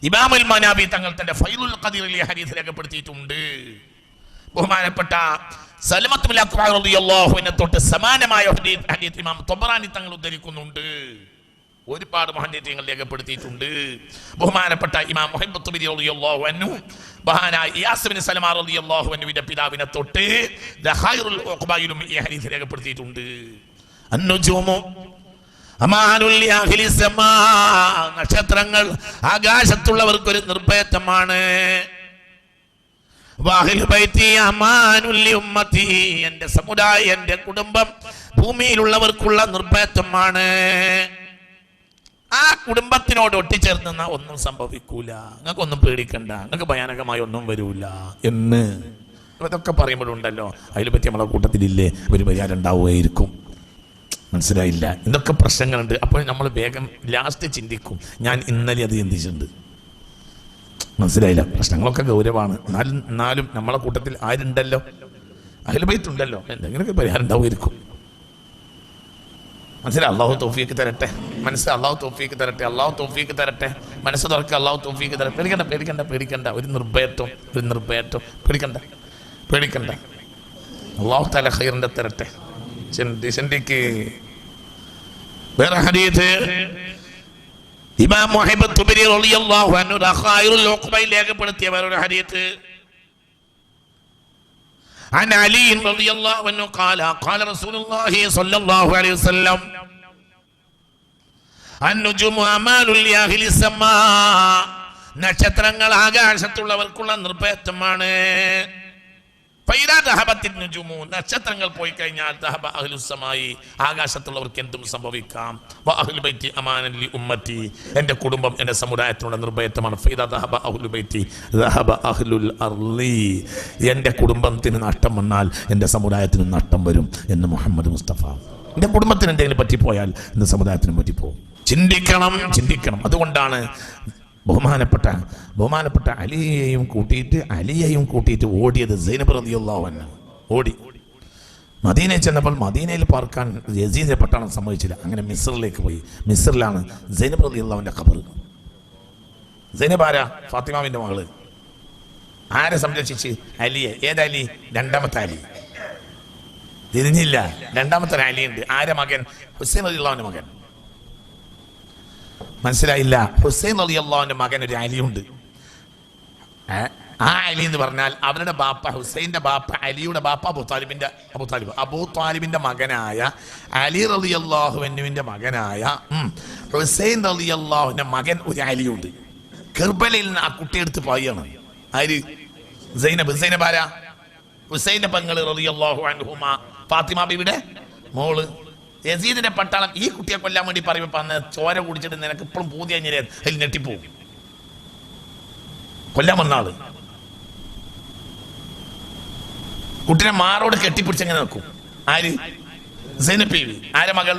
ഇമാമുൽ മനാബി തങ്ങൾ തന്റെ ഫൈലുൽ ഖദീറിൽ ഹദീസ് രേഖപ്പെടുത്തിയിട്ടുണ്ട്. ബഹുമാനപ്പെട്ട സലമത്ത് ബിൻ അക്വ റളിയല്ലാഹു അൻഹു തൊട്ട് സമാനമായ ഹദീസ് ഇമാം ത്വബറാനി തങ്ങൾ ഉദ്ധരിക്കുന്നുണ്ട്. ഒരുപാട് മുഹദ്ദിഥീങ്ങൾ രേഖപ്പെടുത്തിയിട്ടുണ്ട്. ബഹുമാനപ്പെട്ട ഇമാം മുഹമ്മദ് തുബരി റളിയല്ലാഹു അൻഹു ബഹാനായ ഇയാസ് ബിൻ സലമ റളിയല്ലാഹു അൻഹുവിന്റെ പിതാവിനെ തൊട്ട് ദഖായിറുൽ ഉഖബയിലും ഈ ഹദീസ് രേഖപ്പെടുത്തിയിട്ടുണ്ട്. അന്നുജൂമു അമാനുൽ ലിഅഹ്ലി സമാ, നക്ഷത്രങ്ങൾ ആകാശത്തുള്ളവർക്ക് ഒരു നിർഭയത്വമാണ്. വഅഹ്ലു ബൈതി അമാനുൽ ലിഉമ്മതി, എൻ്റെ സമുദായം എൻ്റെ കുടുംബം ഭൂമിയിലുള്ളവർക്കുള്ള നിർഭയത്വമാണ്. ആ കുടുംബത്തിനോട് ഒട്ടിച്ചേർന്ന ഒന്നും സംഭവിക്കൂല, നിങ്ങൾക്കൊന്നും പേടിക്കണ്ട, നിങ്ങൾക്ക് ഭയാനകമായി ഒന്നും വരൂല എന്ന് ഇതൊക്കെ പറയുമ്പോഴുണ്ടല്ലോ, അതിനെ പറ്റി നമ്മളെ കൂട്ടത്തിലില്ലേ ഒരു പരിഹാരം ഉണ്ടാവുകയായിരിക്കും. മനസ്സിലായില്ല, ഇതൊക്കെ പ്രശ്നങ്ങളുണ്ട്. അപ്പോൾ നമ്മൾ വേഗം ലാസ്റ്റ് ചിന്തിക്കും, ഞാൻ ഇന്നലെ അത് ചിന്തിച്ചിട്ടുണ്ട്. മനസ്സിലായില്ല, പ്രശ്നങ്ങളൊക്കെ ഗൗരവമാണ്. എന്നാലും നമ്മളെ കൂട്ടത്തിൽ ആരുണ്ടല്ലോ, അഹ്ലുബൈത്ത് ഉണ്ടല്ലോ, എന്തെങ്കിലുമൊക്കെ പരിഹാരം ഉണ്ടാവുമായിരിക്കും. മനസ്സിലായി? അള്ളാഹു തൗഫീക്ക് തരട്ടെ. മനസ്സിലായി? അള്ളാഹു തൗഫീക്ക് തരട്ടെ. അള്ളാഹു തൗഫീക്ക് തരട്ടെ. മനസ്സ് തുറക്കുക. അള്ളാഹു തൗഫീക്ക് തരട്ടെ. പേടിക്കണ്ട. ഒരു നിർഭയത്വം പേടിക്കണ്ട. അള്ളാഹു തആല ഖൈറിന്റെ തരട്ടെ. ചിന്തിക്ക്. വേറെ ഹദീസ് ഇമാം മുഹബ്ബത്ത് തുബരി റളിയല്ലാഹു അൻഹു ഖൈറുൽ ഉഖബയിൽ രേഖപ്പെടുത്തിയ വേറൊരു ഹദീസ് عن علي رضي الله عنه قال قال رسول الله صلى الله عليه وسلم النجوم أعمال لأهل السماء നക്ഷത്രങ്ങൾ ആകാശത്തുള്ളവർക്കുള്ള നിർഭയത്വമാണ്. നക്ഷത്രങ്ങൾ പോയി കഴിഞ്ഞാൽ ആകാശത്തുള്ളവർക്ക് എന്തും സംഭവിക്കാം. എന്റെ കുടുംബം എന്റെ സമുദായത്തിനുള്ള നിർഭയത്വമാണ്. എന്റെ കുടുംബത്തിന് നഷ്ടം വന്നാൽ എന്റെ സമുദായത്തിന് നഷ്ടം വരും എന്ന് മുഹമ്മദ് മുസ്തഫ. എന്റെ കുടുംബത്തിന് എന്തെങ്കിലും പറ്റിപ്പോയാൽ എന്റെ സമുദായത്തിനും പറ്റിപ്പോകും. ചിന്തിക്കണം. അതുകൊണ്ടാണ് ബഹുമാനപ്പെട്ട അലിയെയും കൂട്ടിയിട്ട് ഓടിയത് സൈനബ് റളിയല്ലാഹു അൻഹ. ഓടി മദീനയിൽ ചെന്നപ്പോൾ മദീനയിൽ പാർക്കാൻ യസീദിന്റെ പട്ടാളം സമ്മതിച്ചില്ല. അങ്ങനെ മിസ്റിലേക്ക് പോയി. മിസ്റിലാണ് സൈനബ് റളിയല്ലാഹുവിന്റെ ഖബർ. സൈനബ് ആരാ? ഫാത്തിമാവിന്റെ മകള്. ആരെ സംരക്ഷിച്ച്? അലിയെ. ഏതലി? രണ്ടാമത്തെ അലി. തിരിഞ്ഞില്ല. രണ്ടാമത്തെ അലിയുണ്ട്. ആരെ മകൻ? ഹുസൈൻ റളിയല്ലാഹുവിന്റെ മകൻ. മനസ്സിലായില്ല? ഹുസൈൻ റളിയല്ലാഹുവിന്റെ മകൻ ഒരു അലിയുണ്ട്. ആ അലി എന്ന് പറഞ്ഞാൽ അവരുടെ ബാപ്പ, ഹുസൈന്റെ ബാപ്പ, അലിയുടെ ബാപ്പ അബൂ താലിബിന്റെ മകനായ അലി റളിയല്ലാഹുവിന്റെ മകനായ ഹുസൈൻ റളിയല്ലാഹുവിന്റെ മകൻ ഒരു അലിയുണ്ട്. കർബലയിൽ നിന്ന് ആ കുട്ടിയെടുത്ത് പോയാണ്. ആര്? സൈനബ് ആരാ? ഹുസൈന്റെ പെങ്ങള് റളിയല്ലാഹു അൻഹുമ, ഫാത്തിമ ബീവിയുടെ മോള്. യസീദിന്റെ പട്ടാളം ഈ കുട്ടിയെ കൊല്ലാൻ വേണ്ടി പറയുമ്പോ ചോര കുടിച്ചിട്ട് നിനക്ക് ഇപ്പോഴും പൂതി കഴിഞ്ഞാൽ അതിൽ ഞെട്ടിപ്പോവും. കൊല്ലാൻ വന്ന ആള് കുട്ടിനെ മാറോട് കെട്ടിപ്പിടിച്ചെങ്ങനെ നോക്കും. ആര്? സൈനബ് ബീവി. ആരെ മകൾ?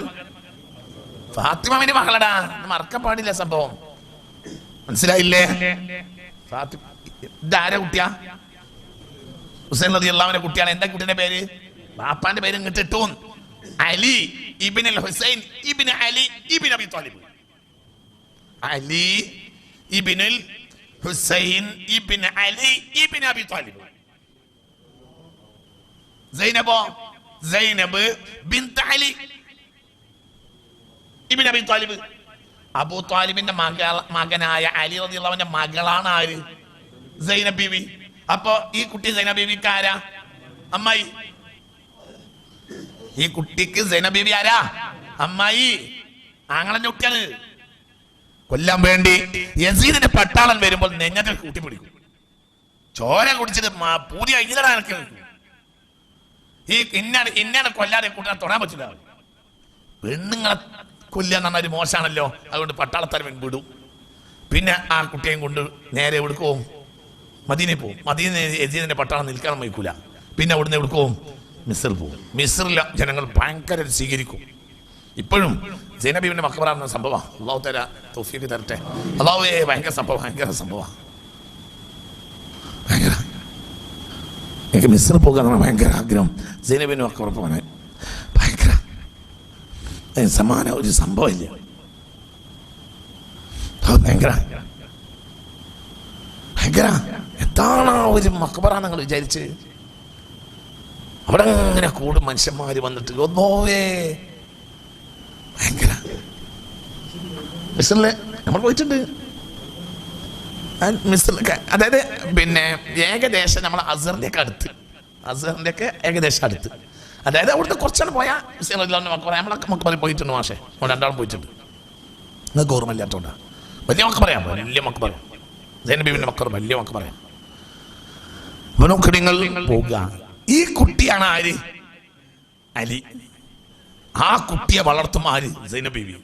ഫാത്തിമാവിന്റെ മകളടാ. മറക്കാൻ പാടില്ല സംഭവം. മനസ്സിലായില്ലേ? ഇതാരെ കുട്ടിയാ? ഹുസൈൻ റളിയല്ലാഹുവിന്റെ കുട്ടിയാണ്. എന്താ കുട്ടിയുടെ പേര്? ബാപ്പാന്റെ പേര് ഇങ്ങോട്ട് ഇട്ടു. Ali ibn Hussain ibn Ali ibn Abi Talib. Ali ibn Hussain ibn Ali ibn Abi Talib. Zainab bint Ali ibn Abi Talib. Abu താലിബിന്റെ മകനായ അലി റളിയല്ലാഹുവിന്റെ മകളാണ് ആര്? സൈനബ് ബീവി. അപ്പൊ ഈ കുട്ടി സൈനബ് ബീവിക്ക് ആരാ? അമ്മായി. ഈ കുട്ടിക്ക് സൈനബ് ബീവി ആരാ? അമ്മായി. ആങ്ങളന്റെ കുട്ടിയാണ്. കൊല്ലാൻ വേണ്ടി യസീദിന്റെ പട്ടാളം വരുമ്പോൾ നെഞ്ഞത്തിൽ കൂട്ടിപ്പിടിക്കും. ചോര കുടിച്ചിട്ട് പൂതി കഴിഞ്ഞിട്ടാ എനിക്ക് ഈ ഇന്നാണ് കൊല്ലാതെ കൂട്ടാൻ തൊടാൻ പറ്റില്ല. പെണ്ണുങ്ങളെ കൊല്ലുക എന്ന് പറഞ്ഞ ഒരു മോശമാണല്ലോ. അതുകൊണ്ട് പട്ടാളത്താർ വിടും. പിന്നെ ആ കുട്ടിയെയും കൊണ്ട് നേരെ എവിടുക്കും? മദീനയിൽ പോവും. മദീനയിൽ യസീദിന്റെ പട്ടാളം നിൽക്കാൻ വയ്ക്കൂല. പിന്നെ അവിടുന്ന് എവിടുക്കും? മിസ്ർ പോവും. മിസ്റിലെ ജനങ്ങൾ ഭയങ്കര സ്വീകരിക്കും. ഇപ്പോഴും സൈനബ് ബീവിന്റെ മക്ബറാണെന്ന സംഭവം. അള്ളാഹു തആല തൗഫീഖ് തരട്ടെ. അള്ളാഹുവേ ഭയങ്കര സംഭവം. എനിക്ക് മിസ്ർ പോകാൻ ഭയങ്കര ആഗ്രഹം. സൈനബ് ബീവിന്റെ മക്ബറ പോകാൻ ഭയങ്കര സമാന ഒരു സംഭവമില്ല. ഭയങ്കര എന്താണ് ഒരു മക്ബറ നിങ്ങൾ വിചാരിച്ച്? അവിടെ അങ്ങനെ കൂടും മനുഷ്യന്മാര് വന്നിട്ട് ഒന്നോവേ ഭയങ്കര. മിസ്റിലെ നമ്മൾ പോയിട്ടുണ്ട്. മിസ്റിലൊക്കെ അതായത് പിന്നെ ഏകദേശം നമ്മൾ അസറിന്റെ ഒക്കെ ഏകദേശം അടുത്ത്. അതായത് അവിടുത്തെ കുറച്ചാണ് പോയാൽ നമ്മളൊക്കെ മക്ബറ പോയിട്ടുണ്ട്. മാഷെ രണ്ടാളും പോയിട്ടുണ്ട്. നിങ്ങൾക്ക് ഓർമ്മയില്ലാത്തോണ്ടാ. വലിയ മക്ബറ സൈനബ് ബീവിന്റെ മക്ബറ വലിയ മക്ബറ. നോക്ക് നിങ്ങൾ പോകുക. ഈ കുട്ടിയാണ് ആര്? അലി. ആ കുട്ടിയെ വളർത്തും ആര്? സൈനബ് ബീവി.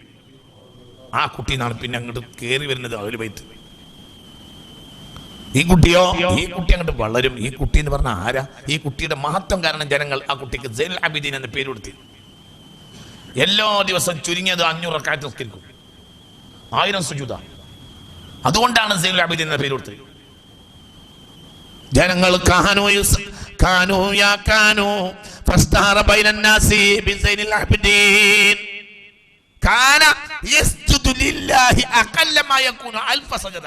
ആ കുട്ടിന്നാണ് പിന്നെ അങ്ങോട്ട് കയറി വരുന്നത് അഹ്ലു ബൈത്ത്. ഈ കുട്ടി അങ്ങോട്ട് വളരും. ഈ കുട്ടി എന്ന് പറഞ്ഞാൽ ആരാ? ഈ കുട്ടിയുടെ മഹത്വം കാരണം ജനങ്ങൾ ആ കുട്ടിക്ക് സൈനുൽ ആബിദീൻ എന്ന് പേര് കൊടുത്തി. എല്ലാ ദിവസം ചുരുങ്ങിയത് 500 റക്അത്ത് നിസ്കരിക്കും. 1000 സുജൂദ. അതുകൊണ്ടാണ് സൈനുൽ ആബിദീൻ എന്ന പേര് കൊടുത്തത്. ജനങ്ങൾ കാന യസ്ജുദു ലില്ലാഹി അഖല്ല മാ യകൂനു അൽഫ സജദ.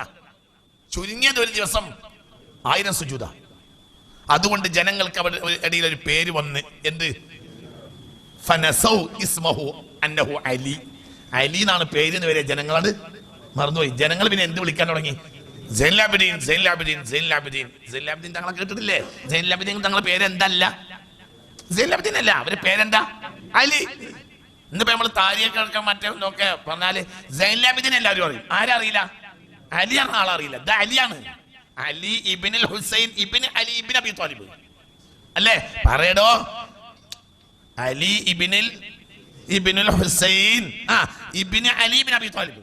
ചുരുങ്ങിയത് ഒരു ദിവസം 1000 സുജൂദ. അതുകൊണ്ട് ജനങ്ങൾക്ക് അവിടെ ഇടയിൽ ഒരു പേര് വന്ന് എന്ത് ഫനസൗ ഇസ്മഹു അന്നഹു അലി. അലി എന്നാണ് പേരിന് വരെ ജനങ്ങളത് മറന്നുപോയി. ജനങ്ങൾ പിന്നെ എന്ത് വിളിക്കാൻ തുടങ്ങി? സൈനുലാബിദീൻ, സൈനുലാബിദീൻ, സൈനുലാബിദീൻ. സൈനുലാബിദീൻ തങ്ങളെ കേട്ടിട്ടില്ലേ? സൈനുലാബിദീൻ തങ്ങളെ പേരെന്തല്ല, സൈനുലാബിദീൻ അല്ല, അവരുടെ പേരെന്താ? അലി. ഇന്നിപ്പോ നമ്മൾ താരിയൊക്കെ എടുക്കാൻ മറ്റേ നോക്കെ പറഞ്ഞാല് സൈനുലാബിദീൻ എല്ലാവരും അറിയും. ആരറിയില്ല? അലിയാണ് ആളറിയില്ല. ഇത് അലിയാണ്. അലി ഇബ്നുൽ ഹുസൈൻ ഇബ്നു അലി ഇബ്നു അബി ത്വാലിബ് അല്ലേ? പറയടോ, അലി ഇബ്നുൽ ഹുസൈൻ ഇബ്നു അലി ഇബ്നു അബി ത്വാലിബ്.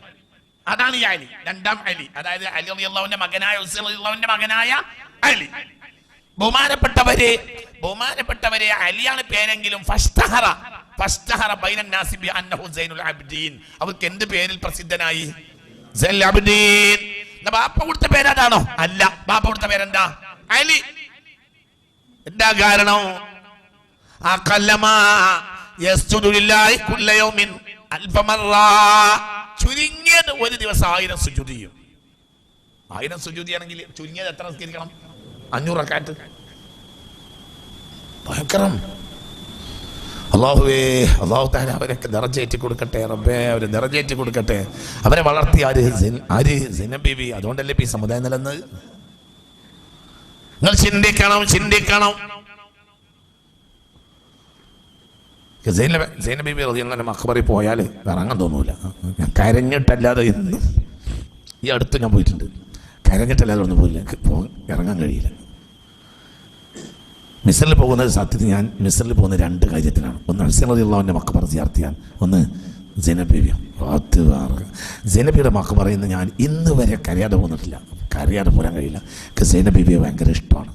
അതാണ് ഈ അലി, രണ്ടാം അലി. അതായത് അലി റളിയല്ലാഹുവിന്റെ മകനായ ഹുസൈൻ റളിയല്ലാഹുവിന്റെ മകനായ അലി. ബഹുമാനപ്പെട്ടവരെ അലിയാണ് പേരെങ്കിലും ഫസ്തഹറ ബൈനൻ നാസി ബി അന്നഹു സൈനുൽ അബ്ദീൻ. അവർക്ക് എന്ത് പേരിൽ പ്രസിദ്ധനായി? സൈനുൽ അബ്ദീൻ. ബാപ്പ കൊടുത്ത പേരതാണോ? അല്ല. ബാപ്പ കൊടുത്ത പേരെന്താ? അലി. എന്താ കാരണം? ചുരുങ്ങിയത് ഒരു ദിവസം 1000 സുജൂദ് ചെയ്യും. 1000 സുജൂദ് ആണെങ്കിൽ ചുരുങ്ങിയത് എത്ര നിസ്കരിക്കണം? 500 റക്അത്ത്. ഭയങ്കരം. അല്ലാഹുവേ, അല്ലാഹു തആല അവരൊക്കെ ദറജയേറ്റി കൊടുക്കട്ടെ റബ്ബേ, അവരെ ദറജയേറ്റി കൊടുക്കട്ടെ. അവരെ വളർത്തി ആര്? സൈനബ് ബീവി. അതുകൊണ്ടല്ലേ ഈ സമുദായം നിലനിന്നത്. നിങ്ങൾ ചിന്തിക്കണം. സൈനബ് ബീവി റളിയല്ലാഹു മഖ്ബറിൽ പോയാൽ ഇറങ്ങാൻ തോന്നൂല. കരഞ്ഞിട്ടല്ലാതെ എന്നും ഈ അടുത്ത് ഞാൻ പോയിട്ടുണ്ട്. കരഞ്ഞിട്ടല്ലാതെ ഒന്നും പോയില്ല, ഇറങ്ങാൻ കഴിയില്ല. മിസ്രിൽ പോകുന്നത് സത്യത്തിൽ ഞാൻ മിസ്രിൽ പോകുന്ന 2 കാര്യത്തിനാണ്. ഒന്ന് ഹുസൈൻ റളിയല്ലാഹുവിന്റെ മഖ്ബറ സിയാറത്ത് ചെയ്യാൻ, ഒന്ന് സൈനബ് ബീവി. സൈനബിയുടെ മഖ്ബറയിൽ നിന്ന് ഞാൻ ഇന്ന് വരെ കരയാതെ പോന്നിട്ടില്ല. കരയാതെ പോരാൻ കഴിയില്ല. സൈനബ് ബീവിയെ ഭയങ്കര ഇഷ്ടമാണ്.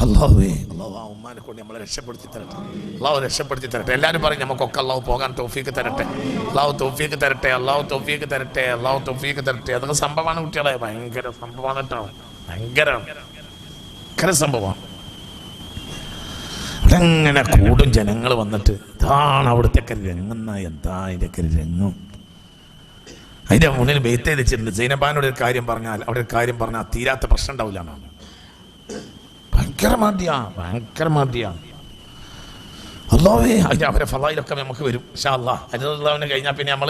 അല്ലാഹുവേ, അല്ലാഹു ആ ഉമ്മാനെ കൊണ്ട് നമ്മളെ രക്ഷപ്പെടുത്തി തരട്ടെ. അല്ലാഹു രക്ഷപ്പെടുത്തി തരട്ടെ. എല്ലാവരും പറയും നമുക്കൊക്കെ അല്ലാഹു പോകാൻ തൗഫീഖ് തരട്ടെ, അല്ലാഹു തൗഫീഖ് തരട്ടെ, അല്ലാഹു തൗഫീഖ് തരട്ടെ, അല്ലാഹു തൗഫീഖ് തരട്ടെ. അതൊക്കെ സംഭവമാണ് കുട്ടികളെ, ഭയങ്കര സംഭവമാണ് കേട്ടോ. ഭയങ്കര സംഭവമാണ്. അങ്ങനെ കൂടും ജനങ്ങൾ വന്നിട്ട് ഇതാണ് അവിടുത്തെ രംഗം. എന്താ അതിൻ്റെയൊക്കെ രംഗം? അതിൻ്റെ മുന്നിൽ ബെയ്ത്ത് വെച്ചിട്ടുണ്ട്. സൈനബാനോട് ഒരു കാര്യം പറഞ്ഞാൽ അവിടെ ഒരു കാര്യം പറഞ്ഞാൽ തീരാത്ത പ്രശ്നം ഉണ്ടാവില്ല എന്നാണ്. ഭയങ്കര മാതിയാ. അല്ലാഹുവേ, അതിന് അവരെ ഫളായിലൊക്കെ നമുക്ക് വരും ഇൻഷാ അല്ലാഹ്. അലി റളിയല്ലാഹുവിനെ കഴിഞ്ഞാൽ പിന്നെ നമ്മൾ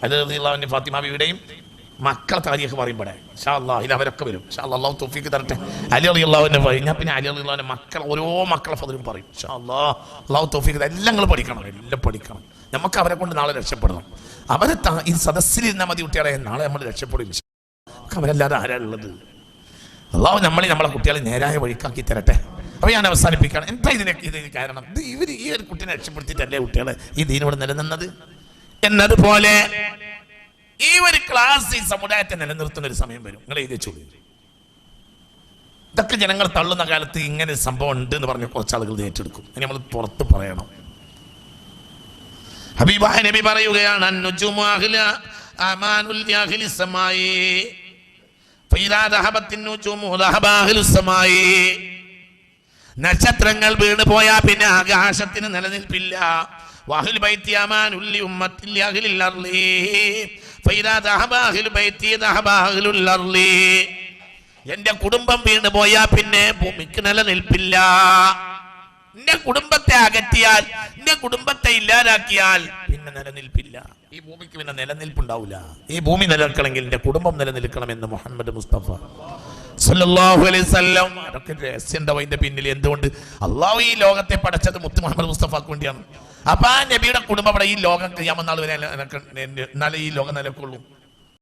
അലി റളിയല്ലാഹുവിൻ്റെ ഫാത്തിമ ബീവിയുടെയും മക്കളെ താരിഖ് പറയുമ്പോഴേ ഇൻഷാ അല്ലാഹ് ഇതിൽ അവരൊക്കെ വരും ഇൻഷാ അല്ലാഹ്. അല്ലാഹു തൗഫീഖ് തരട്ടെ. അലി റളിയല്ലാഹുവിനെ കഴിഞ്ഞാൽ പിന്നെ അലി റളിയല്ലാഹുവിൻ്റെ മക്കൾ ഓരോ മക്കളെ ഫളലും പറയും ഇൻഷാ അല്ലാഹ്. അല്ലാഹു തൗഫീഖ്. എല്ലാം നിങ്ങൾ പഠിക്കണം, എല്ലാം പഠിക്കണം. നമുക്ക് അവരെ കൊണ്ട് നാളെ രക്ഷപ്പെടണം. അവരെ ഈ സദസ്സിലിരുന്നാൽ മതി കുട്ടികളെ, നാളെ നമ്മൾ രക്ഷപ്പെടും. അവരല്ലാതെ ആരാളുള്ളത്? അല്ലാഹു നമ്മളെ കുട്ടികളെ നേരായ വഴിക്കാക്കി തരട്ടെ. അപ്പോൾ ഞാൻ അവസാനിപ്പിക്കണം. എന്താ ഇതിന് കാരണം? ഇവർ ഈ ഒരു കുട്ടീനെ രക്ഷപ്പെടുത്തിയിട്ടല്ലേ കുട്ടികളെ ഈ ദീനോട് നിലനിന്നത്? എന്നതുപോലെ ഈ ഒരു ക്ലാസ് ഈ സമുദായത്തെ നിലനിർത്തുന്ന ഒരു സമയം വരും. നിങ്ങൾ എഴുതിച്ചോളൂ. ഇതൊക്കെ ജനങ്ങൾ തള്ളുന്ന കാലത്ത് ഇങ്ങനെ സംഭവം ഉണ്ട് എന്ന് പറഞ്ഞ് കുറച്ചാളുകൾ ഏറ്റെടുക്കും. ഇനി നമ്മൾ പുറത്ത് പറയണം. ഹബീബായ നബി പറയുകയാണ്, നക്ഷത്രങ്ങൾ വീണ് പോയാ പിന്നെ ആകാശത്തിന് നിലനിൽപ്പില്ല. എന്റെ കുടുംബം വീണ് പോയാ പിന്നെ ഭൂമിക്ക് നിലനിൽപ്പില്ല. എന്റെ കുടുംബത്തെ അകറ്റിയാൽ, എന്റെ കുടുംബത്തെ ഇല്ലാതാക്കിയാൽ പിന്നെ നിലനിൽപ്പില്ല. ഈ ഭൂമിക്ക് പിന്നെ നിലനിൽപ്പുണ്ടാവില്ല. ഈ ഭൂമി നിലനിൽക്കണമെങ്കിൽ എന്റെ കുടുംബം നിലനിൽക്കണമെന്ന് മുഹമ്മദ് മുസ്തഫ സല്ലല്ലാഹു അലൈഹി വസല്ലം. അതൊക്കെ രഹസ്യണ്ടോ അതിന്റെ പിന്നിൽ? എന്തുകൊണ്ട്? അള്ളാഹു ഈ ലോകത്തെ പടച്ചത് മുത്ത് മുഹമ്മദ് മുസ്തഫക്ക് വേണ്ടിയാണ്. അപ്പൊ ആ നബിയുടെ കുടുംബം അവിടെ ഈ ലോകം ഖിയാമത്ത് നാൾ വരെ എന്നാലേ ഈ ലോകം നിലനിൽക്കുള്ളൂ.